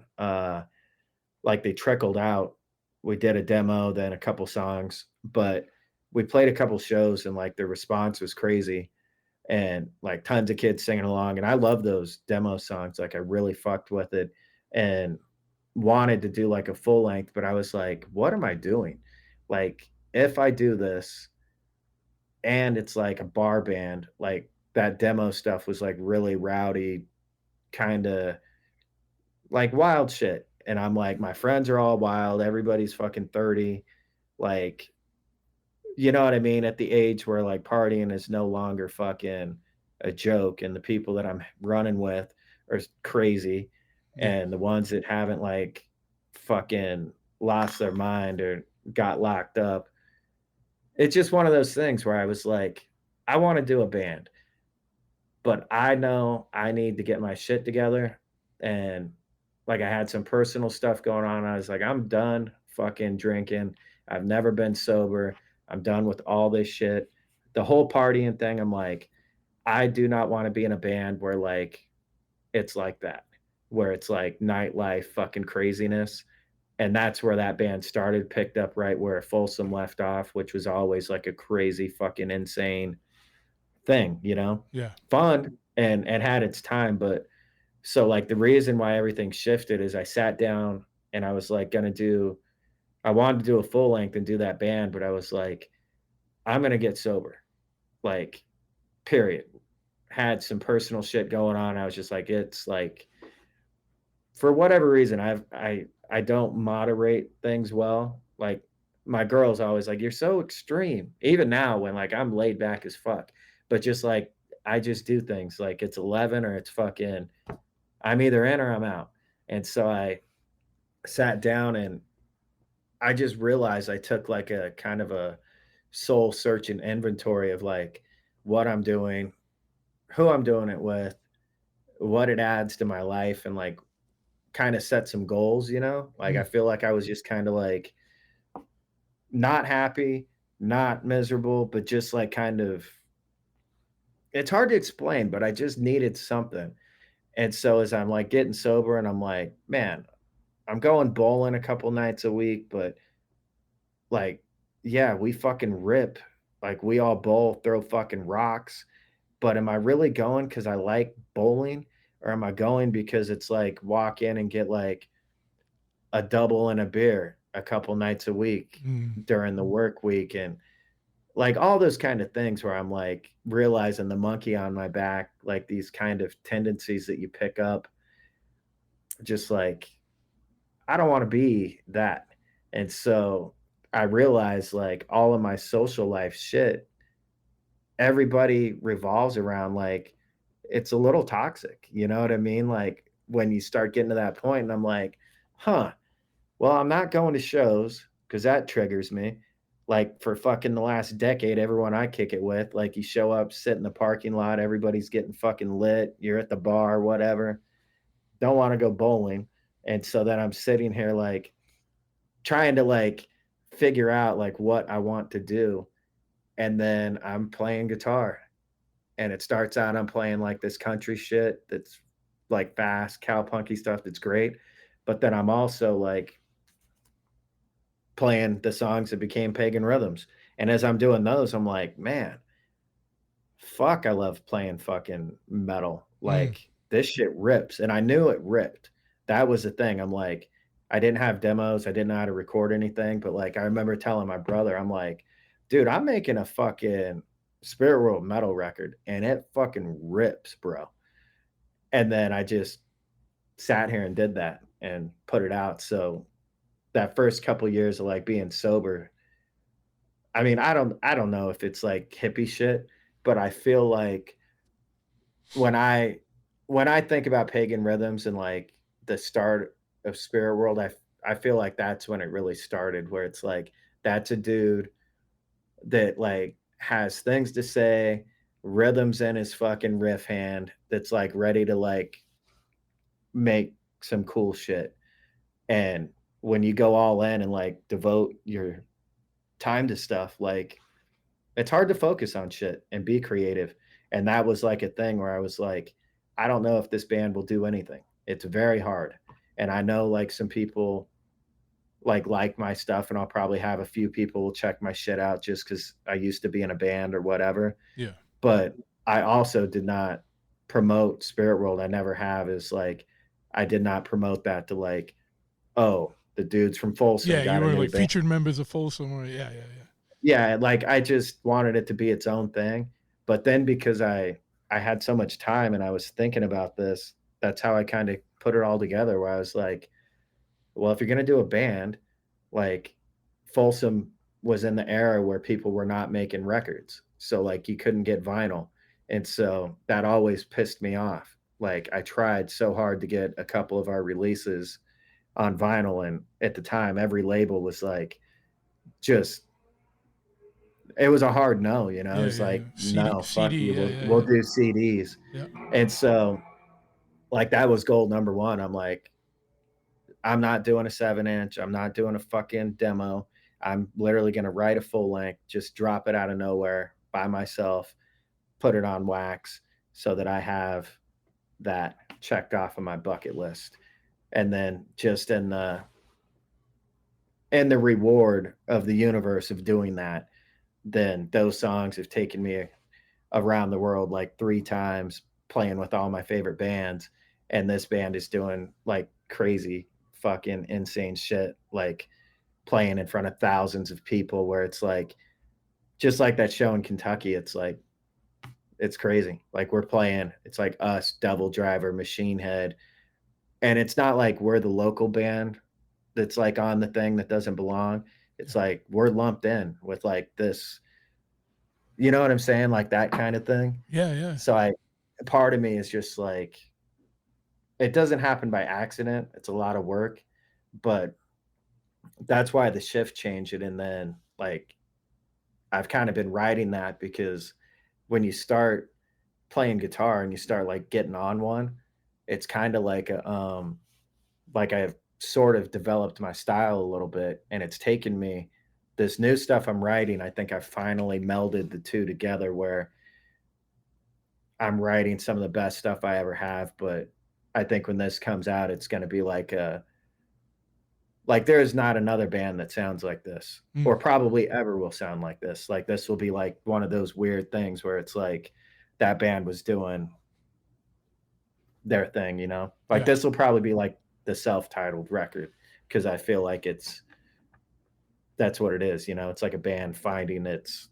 like they trickled out. We did a demo, then a couple songs, but we played a couple shows, and like the response was crazy. and like tons of kids singing along. And I love those demo songs. Like I really fucked with it and wanted to do like a full length, but I was like, what am I doing? Like, if I do this and it's like a bar band, like that demo stuff was like really rowdy, kind of like wild shit. And I'm like, my friends are all wild. Everybody's fucking 30. Like, you know what I mean? At the age where like partying is no longer fucking a joke. And the people that I'm running with are crazy. Yeah. And the ones that haven't like fucking lost their mind or got locked up. It's just one of those things where I was like, I want to do a band, but I know I need to get my shit together. And like I had some personal stuff going on. I was like, I'm done fucking drinking. I've never been sober. I'm done with all this shit. The whole partying thing, I'm like, I do not want to be in a band where like it's like that, where it's like nightlife fucking craziness. And that's where that band started, picked up right where Folsom left off, which was always like a crazy fucking insane thing, you know? Yeah. Fun and had its time, but so like the reason why everything shifted is I sat down and I was like I wanted to do a full length and do that band, but I was like, I'm gonna get sober. Like, period. Had some personal shit going on. I was just like, it's like for whatever reason, I don't moderate things well. Like my girl's always like, "You're so extreme." Even now when like I'm laid back as fuck, but just like I just do things like it's 11 or it's fucking I'm either in or I'm out. And so I sat down and I just realized I took like a kind of a soul searching inventory of like what I'm doing, who I'm doing it with, what it adds to my life, and like kind of set some goals, you know? Like I Mm. feel like I was just kind of like not happy, not miserable, but just like kind of it's hard to explain, but I just needed something. And so as I'm like getting sober and I'm like, man, I'm going bowling a couple nights a week, but like, yeah, we fucking rip. Like we all bowl, throw fucking rocks. But am I really going because I like bowling? Or am I going because it's like walk in and get like a double and a beer a couple nights a week Mm. during the work week and like all those kind of things where I'm like realizing the monkey on my back, like these kind of tendencies that you pick up, just like I don't want to be that. And so I realized like all of my social life shit, everybody revolves around like it's a little toxic. You know what I mean? Like when you start getting to that point, and I'm like, huh, well, I'm not going to shows because that triggers me. Like for fucking the last decade, everyone I kick it with, like you show up, sit in the parking lot, everybody's getting fucking lit, you're at the bar, whatever. Don't want to go bowling. And so then I'm sitting here like trying to like figure out like what I want to do. And then I'm playing guitar. And it starts out I'm playing like this country shit that's like fast, cowpunky stuff that's great. But then I'm also like playing the songs that became pagan rhythms. And as I'm doing those, I'm like, man, fuck, I love playing fucking metal. Mm. Like this shit rips. And I knew it ripped. That was the thing. I'm like, I didn't have demos. I didn't know how to record anything. But like, I remember telling my brother, I'm like, dude, I'm making a fucking Spirit World metal record and it fucking rips, bro. And then I just sat here and did that and put it out. So that first couple years of like being sober, I mean, I don't know if it's like hippie shit, but I feel like when I when I think about pagan rhythms and like the start of Spirit World, I feel like that's when it really started, where it's like that's a dude that like has things to say, rhythms in his fucking riff hand that's like ready to like make some cool shit. And when you go all in and like devote your time to stuff, like it's hard to focus on shit and be creative. And that was like a thing where I was like, I don't know if this band will do anything. It's very hard. And I know like some people like my stuff and I'll probably have a few people check my shit out just because I used to be in a band or whatever. Yeah. But I also did not promote Spirit World. I never have. Is like I did not promote that to like, oh, the dudes from Folsom Yeah, you got a were new like band. featured members of Folsom. Or, yeah, yeah, yeah. Yeah, like I just wanted it to be its own thing. But then because I had so much time and I was thinking about this, that's how I kind of put it all together. Where I was like, well, if you're gonna do a band, like Folsom was in the era where people were not making records. So like you couldn't get vinyl. And so that always pissed me off. Like I tried so hard to get a couple of our releases on vinyl. And at the time, every label was like, just, it was a hard no, you know, Yeah, it's yeah, yeah. like, CD, no, fuck CD. you. Yeah, We'll yeah, do CDs. yeah. And so like that was goal number one. I'm like, I'm not doing a 7-inch. I'm not doing a fucking demo. I'm literally going to write a full length, just drop it out of nowhere by myself, put it on wax so that I have that checked off of my bucket list. And then just in the reward of the universe of doing that, then those songs have taken me around the world like 3 times, playing with all my favorite bands. And this band is doing like crazy fucking insane shit, like playing in front of thousands of people, where it's like, just like that show in Kentucky, it's like, it's crazy. Like we're playing, it's like us, Devil Driver, Machine Head. And it's not like we're the local band that's like on the thing that doesn't belong. It's like we're lumped in with like this, you know what I'm saying? Like that kind of thing. Yeah, yeah. So part of me is just like, it doesn't happen by accident. It's a lot of work, but that's why the shift changed it. And then like, I've kind of been riding that because when you start playing guitar and you start like getting on one, it's kind of like I've sort of developed my style a little bit, and it's taken me this new stuff I'm writing. I think I finally melded the two together where I'm writing some of the best stuff I ever have. But I think when this comes out, it's going to be like there is not another band that sounds like this, Mm. or probably ever will sound like this. Like this will be like one of those weird things where it's like that band was doing their thing, you know? Like Yeah. this will probably be like the self-titled record, because I feel like that's what it is, you know? It's like a band finding its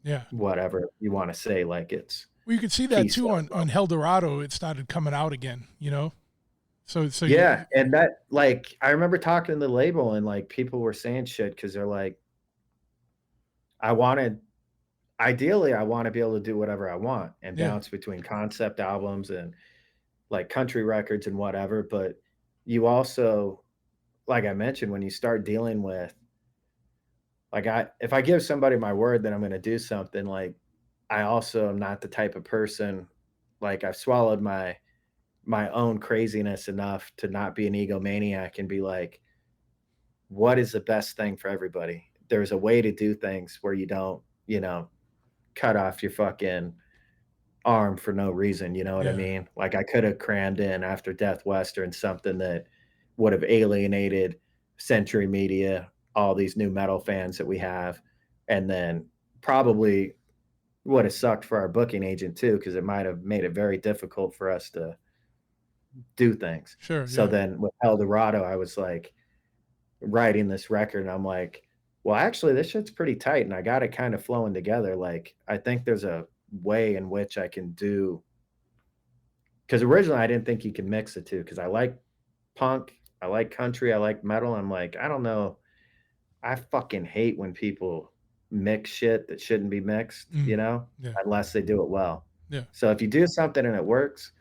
Yeah. whatever you want to say, like it's Well, you could see that too keystone. on Eldorado. It started coming out again, you know? So Yeah, and that like I remember talking to the label and like people were saying shit because they're like, I wanted ideally I want to be able to do whatever I want and yeah. bounce between concept albums and like country records and whatever. But you also, like I mentioned, when you start dealing with like if I give somebody my word that I'm going to do something, like I also am not the type of person, like I've swallowed my own craziness enough to not be an egomaniac and be like, what is the best thing for everybody? There's a way to do things where you don't, you know, cut off your fucking arm for no reason. You know what I Yeah. mean? Like I could have crammed in After Death Western something that would have alienated Century Media, all these new metal fans that we have, and then probably would have sucked for our booking agent too, because it might have made it very difficult for us to do things. Sure, So yeah. then with Eldorado, I was like writing this record, and I'm like, well, actually, this shit's pretty tight, and I got it kind of flowing together. Like, I think there's a way in which I can do, because originally I didn't think you could mix the two, because I like punk, I like country, I like metal. I'm like, I don't know. I fucking hate when people mix shit that shouldn't be mixed, Mm. you know, Yeah. unless they do it well. Yeah. So if you do something and it works,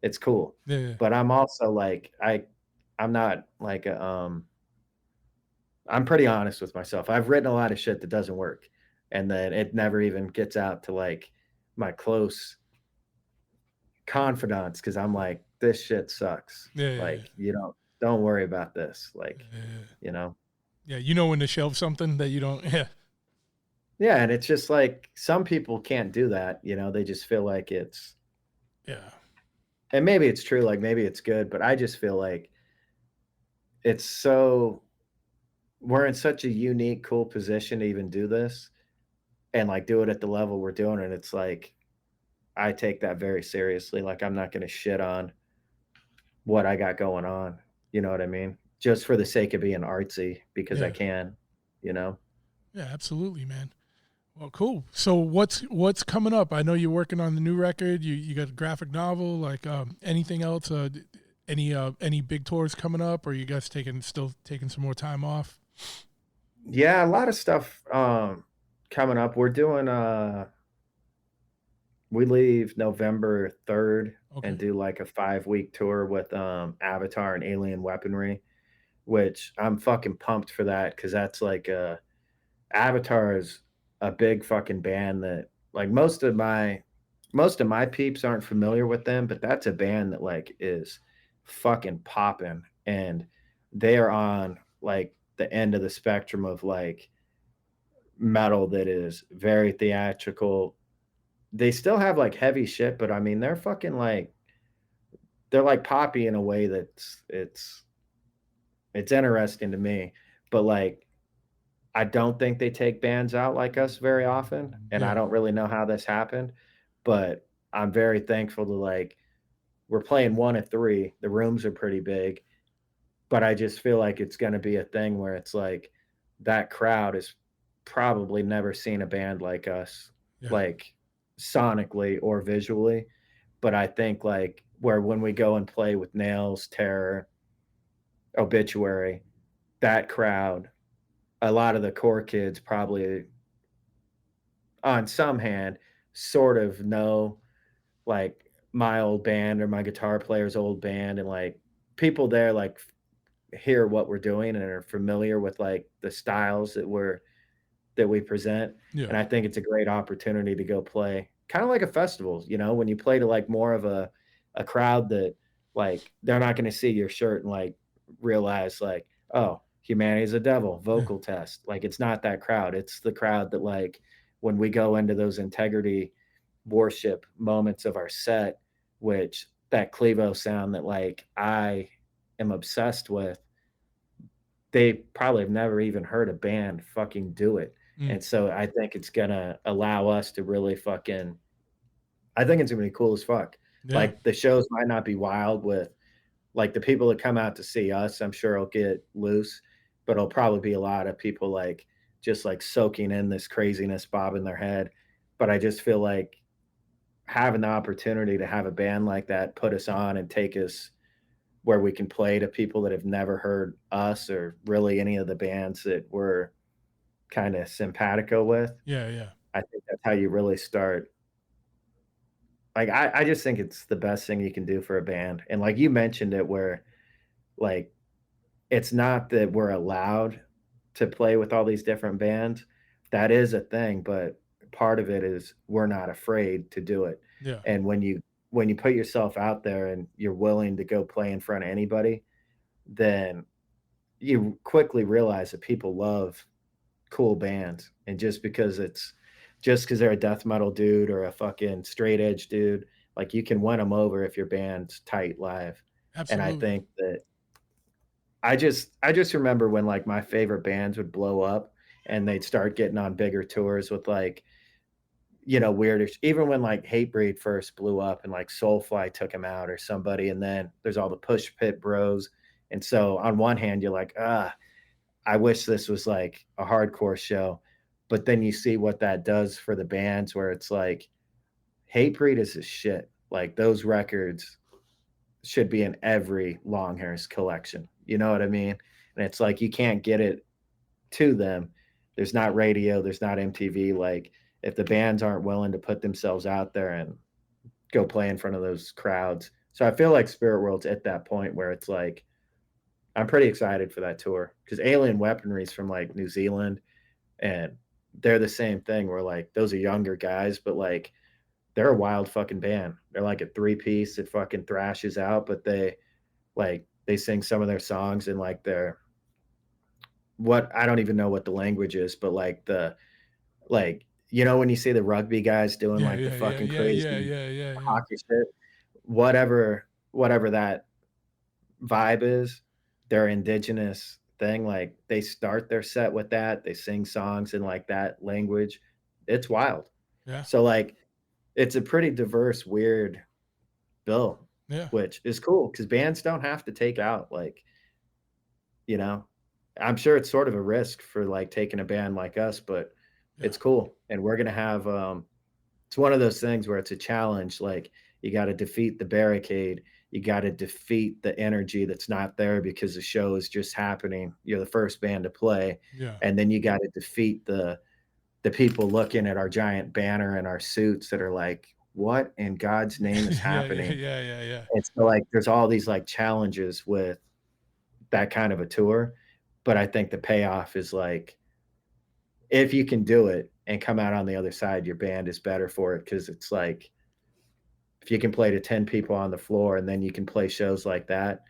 it's cool. Yeah. Yeah. But I'm also like, I'm not like I'm pretty honest with myself. I've written a lot of shit that doesn't work, and then it never even gets out to like my close confidants, because I'm like, this shit sucks. Yeah, yeah, Like, you don't worry about this. Like, yeah. you know. Yeah, you know when to shelve something that you don't. Yeah. Yeah, and it's just like some people can't do that, you know. They just feel like it's, Yeah. and maybe it's true, like maybe it's good, but I just feel like it's so, we're in such a unique, cool position to even do this and like do it at the level we're doing it. It's like I take that very seriously. Like, I'm not gonna shit on what I got going on, you know what I mean? Just for the sake of being artsy because I Yeah. can, you know? Yeah, absolutely, man. Well, cool. So what's coming up? I know you're working on the new record. You got a graphic novel. Like anything else? Any big tours coming up? Or you guys still taking some more time off? Yeah, a lot of stuff coming up. We're doing we leave November 3rd and Okay. do like a 5-week tour with Avatar and Alien Weaponry, which I'm fucking pumped for that because that's like Avatar is a big fucking band that like most of my peeps aren't familiar with them, but that's a band that like is fucking popping and they are on like the end of the spectrum of like metal that is very theatrical. They still have like heavy shit, but I mean they're fucking like they're like poppy in a way that's it's interesting to me. But like I don't think they take bands out like us very often, and I Yeah. don't really know how this happened, but I'm very thankful to like we're playing 1 of 3. The rooms are pretty big, but I just feel like it's gonna be a thing where it's like that crowd has probably never seen a band like us, Yeah. like sonically or visually. But I think like where when we go and play with Nails, Terror, Obituary, that crowd, a lot of the core kids probably on some hand sort of know like my old band or my guitar player's old band and like people there like hear what we're doing and are familiar with like the styles that we present. Yeah. And I think it's a great opportunity to go play kind of like a festival, you know, when you play to like more of a crowd that like they're not going to see your shirt and like realize like, oh, humanity's a devil, Yeah. vocal test. Like it's not that crowd. It's the crowd that like when we go into those integrity worship moments of our set, which that Clevo sound that like I am obsessed with, they probably have never even heard a band fucking do it. Mm. And so I think it's gonna allow us to really fucking I think it's gonna be cool as fuck. Yeah. Like, the shows might not be wild with like, the people that come out to see us, I'm sure will get loose, but it'll probably be a lot of people, like, just, like, soaking in this craziness, bobbing their head. But I just feel like having the opportunity to have a band like that put us on and take us where we can play to people that have never heard us or really any of the bands that we're kinda simpatico with. Yeah. Yeah. I think that's how you really start like, I just think it's the best thing you can do for a band, and, like, you mentioned it where, like, it's not that we're allowed to play with all these different bands. That is a thing, but part of it is we're not afraid to do it, Yeah. and when you put yourself out there and you're willing to go play in front of anybody, then you quickly realize that people love cool bands, and just because 'cause they're a death metal dude or a fucking straight edge dude, like, you can win them over if your band's tight live, and I Absolutely. think that I just remember when, like, my favorite bands would blow up and they'd start getting on bigger tours with, like, you know, weirder even when, like, Hatebreed first blew up and, like, Soulfly took him out or somebody, and then there's all the Push Pit Bros, and so on one hand, you're like, "Ah, I wish this was like a hardcore show." But then you see what that does for the bands where it's like, Hatebreed is a shit. Like those records should be in every Longhairs collection. You know what I mean? And it's like you can't get it to them. There's not radio, there's not MTV. Like if the bands aren't willing to put themselves out there and go play in front of those crowds. So I feel like Spirit World's at that point where it's like I'm pretty excited for that tour because Alien Weaponry is from like New Zealand and they're the same thing where like those are younger guys, but like they're a wild fucking band. They're like a three-piece that fucking thrashes out, but they sing some of their songs in like their what I don't even know what the language is, but like you know when you see the rugby guys doing Yeah. like the Yeah. Yeah. fucking Yeah. Yeah. crazy Yeah. Yeah. Yeah. hockey shit, whatever that vibe is, their indigenous thing, like, they start their set with that, they sing songs in, like, that language. It's wild. Yeah. So, like, it's a pretty diverse, weird bill, Yeah. which is cool because bands don't have to take out like, you know, I'm sure it's sort of a risk for like taking a band like us, but Yeah. it's cool. And we're gonna have it's one of those things where it's a challenge. Like you got to defeat the barricade. You got to defeat the energy that's not there because the show is just happening. You're the first band to play, Yeah. and then you got to defeat the people looking at our giant banner and our suits that are like, "What in God's name is Yeah. Yeah. happening?" Yeah. Yeah. Yeah. And so, like, there's all these like challenges with that kind of a tour, but I think the payoff is like if you can do it and come out on the other side, your band is better for it because it's like if you can play to 10 people on the floor and then you can play shows like that,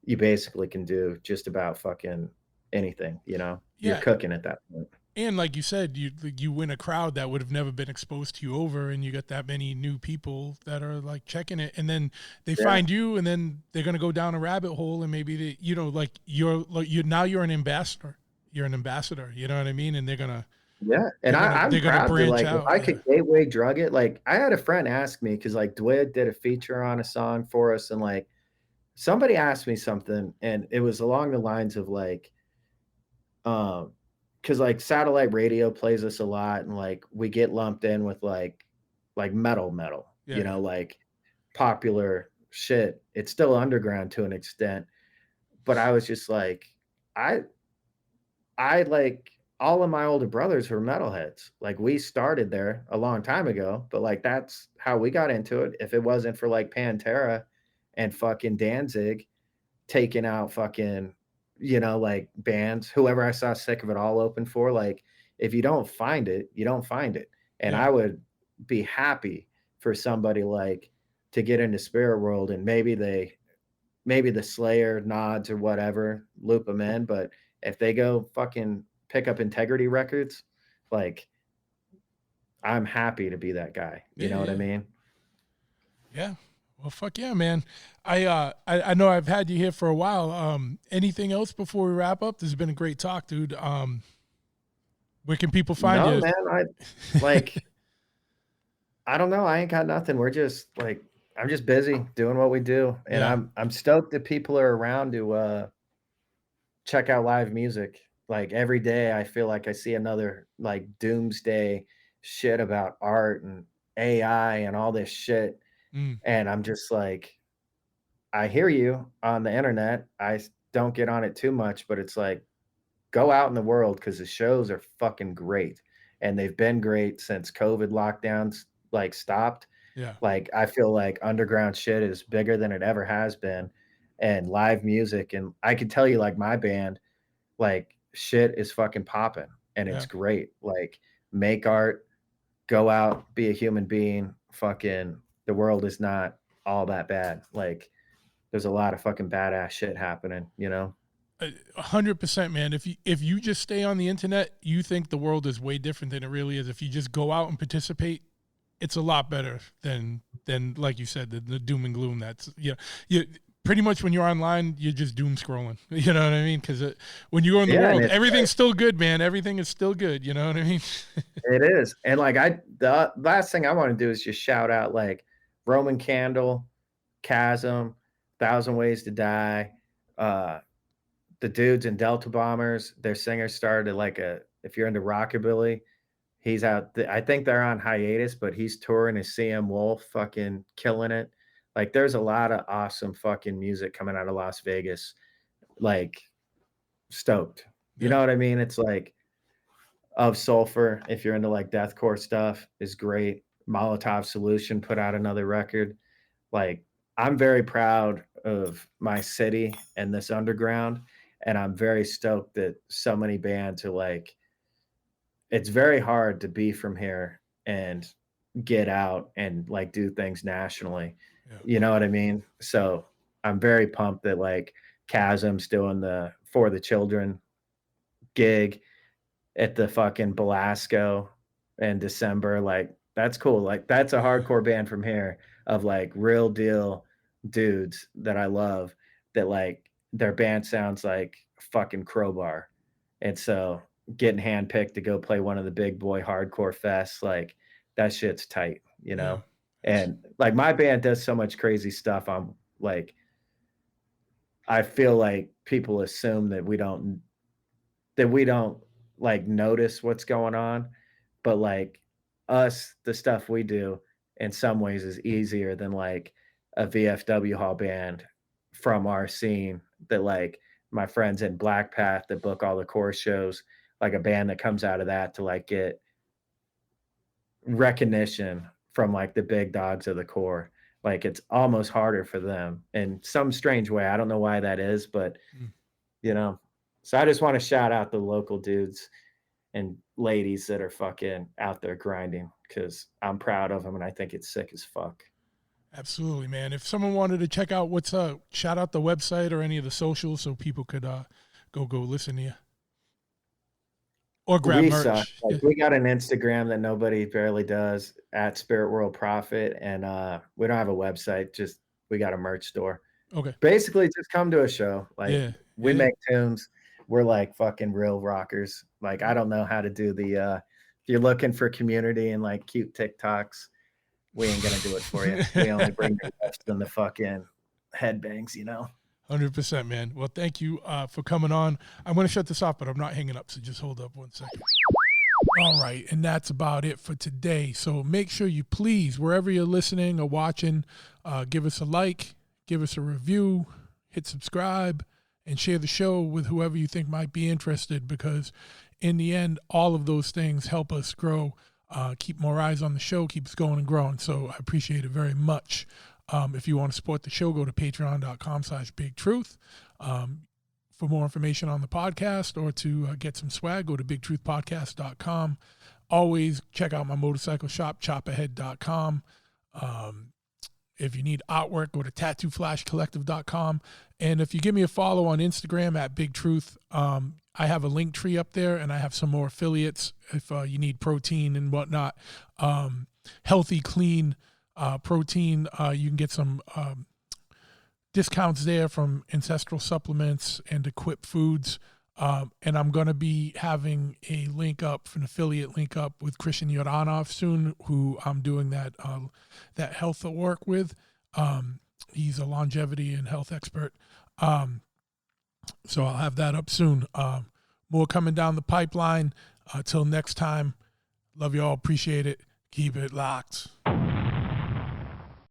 you basically can do just about fucking anything, you know? You're Yeah. cooking at that point. And like you said, you win a crowd that would have never been exposed to you over, and you got that many new people that are like checking it, and then they Yeah. find you, and then they're gonna go down a rabbit hole, and maybe they, like you're now you're an ambassador. You're an ambassador. You know what I mean? And Yeah. And I'm they're gonna proud to branch like if out. I Yeah. could gateway drug it, like I had a friend ask me because like Dwid did a feature on a song for us, and like somebody asked me something, and it was along the lines of like, because like satellite radio plays us a lot, and like we get lumped in with like metal, Yeah. Yeah. like popular shit. It's still underground to an extent, but I was just like, I I like all of my older brothers were metalheads. Like we started there a long time ago, but like that's how we got into it. If it wasn't for like Pantera and fucking Danzig taking out fucking, like bands, whoever I saw Sick of It All open for, like if you don't find it, you don't find it. And Yeah. I would be happy for somebody like to get into Spirit World and maybe the Slayer nods or whatever, loop them in. But if they go fucking pick up Integrity Records, like I'm happy to be that guy. You Yeah. know what I Yeah. mean? Yeah. Well, fuck yeah, man. I know I've had you here for a while. Anything else before we wrap up? This has been a great talk, dude. Where can people find No, you? man. I don't know. I ain't got nothing. We're just like I'm just busy doing what we do, and Yeah. I'm stoked that people are around to check out live music. Like every day, I feel like I see another like doomsday shit about art and AI and all this shit, Mm, and I'm just like, I hear you on the internet. Don't get on it too much, but it's like go out in the world because the shows are fucking great, and they've been great since COVID lockdowns like stopped. yeah. Like I feel like underground shit is bigger than it ever has been, and live music, and I can tell you like my band, like shit is fucking popping, and Yeah. it's great. Like make art, go out, be a human being. Fucking the world is not all that bad. Like there's a lot of fucking badass shit happening, you know? 100%, man. If you just stay on the internet, you think the world is way different than it really is. If you just go out and participate, it's a lot better than like you said, the doom and gloom. That's you pretty much when you're online, you're just doom scrolling. You know what I mean? Because when you go in the Yeah, and world, it's everything's still good, man. Everything is still good. You know what I mean? it is. And like the last thing I want to do is just shout out like Roman Candle, Chasm, Thousand Ways to Die, uh the dudes in Delta Bombers, their singer started like if you're into rockabilly, he's out. I think they're on hiatus, but he's touring as CM Wolf, fucking killing it. Like, there's a lot of awesome fucking music coming out of Las Vegas. Like, stoked. You Yeah. know what I mean? It's like of Sulfur, if you're into like deathcore stuff, is great. Molotov Solution put out another record. Like, I'm very proud of my city and this underground, and I'm very stoked that so many bands are like, it's very hard to be from here and get out and like do things nationally. Yeah. You know what I mean? So I'm very pumped that like Chasm's doing the For the Children gig at the fucking Belasco in December. Like that's cool. Like that's a hardcore band from here of like real deal dudes that I love that like their band sounds like fucking Crowbar. And so getting handpicked to go play one of the big boy hardcore fests, like that shit's tight. you know? And like my band does so much crazy stuff. I'm like, I feel like people assume that we don't like notice what's going on, but like us, the stuff we do in some ways is easier than like a VFW hall band from our scene that like my friends in Black Path that book all the core shows, like a band that comes out of that to like get recognition from like the big dogs of the core. Like it's almost harder for them in some strange way. I don't know why that is, but you know, so I just want to shout out the local dudes and ladies that are fucking out there grinding because I'm proud of them and I think it's sick as fuck. Absolutely, man. If someone wanted to check out what's shout out the website or any of the socials so people could go listen to you. Or grab merch. Like, we got an Instagram that nobody barely does at Spirit World Profit, and we don't have a website. Just we got a merch store. Okay. Basically, just come to a show. Like we make tunes. We're like fucking real rockers. Like I don't know how to do the. If you're looking for community and like cute TikToks, we ain't gonna do it for you. We only bring the best and the fucking headbangs, you know. 100%, man. Well, thank you for coming on. I'm going to shut this off, but I'm not hanging up, so just hold up 1 second. All right, and that's about it for today. So make sure you please, wherever you're listening or watching, give us a like, give us a review, hit subscribe, and share the show with whoever you think might be interested because in the end, all of those things help us grow, keep more eyes on the show, keep us going and growing. So I appreciate it very much. If you want to support the show, go to patreon.com/bigtruth. For more information on the podcast or to get some swag, go to bigtruthpodcast.com. Always check out my motorcycle shop, chopahead.com. If you need artwork, go to tattooflashcollective.com. And if you give me a follow on Instagram at bigtruth, I have a link tree up there and I have some more affiliates if you need protein and whatnot. Healthy, clean protein. You can get some discounts there from Ancestral Supplements and Equip Foods. And I'm going to be having a link up, an affiliate link up with Christian Yoranov soon, who I'm doing that health work with. He's a longevity and health expert. So I'll have that up soon. More coming down the pipeline. Till next time, love you all. Appreciate it. Keep it locked.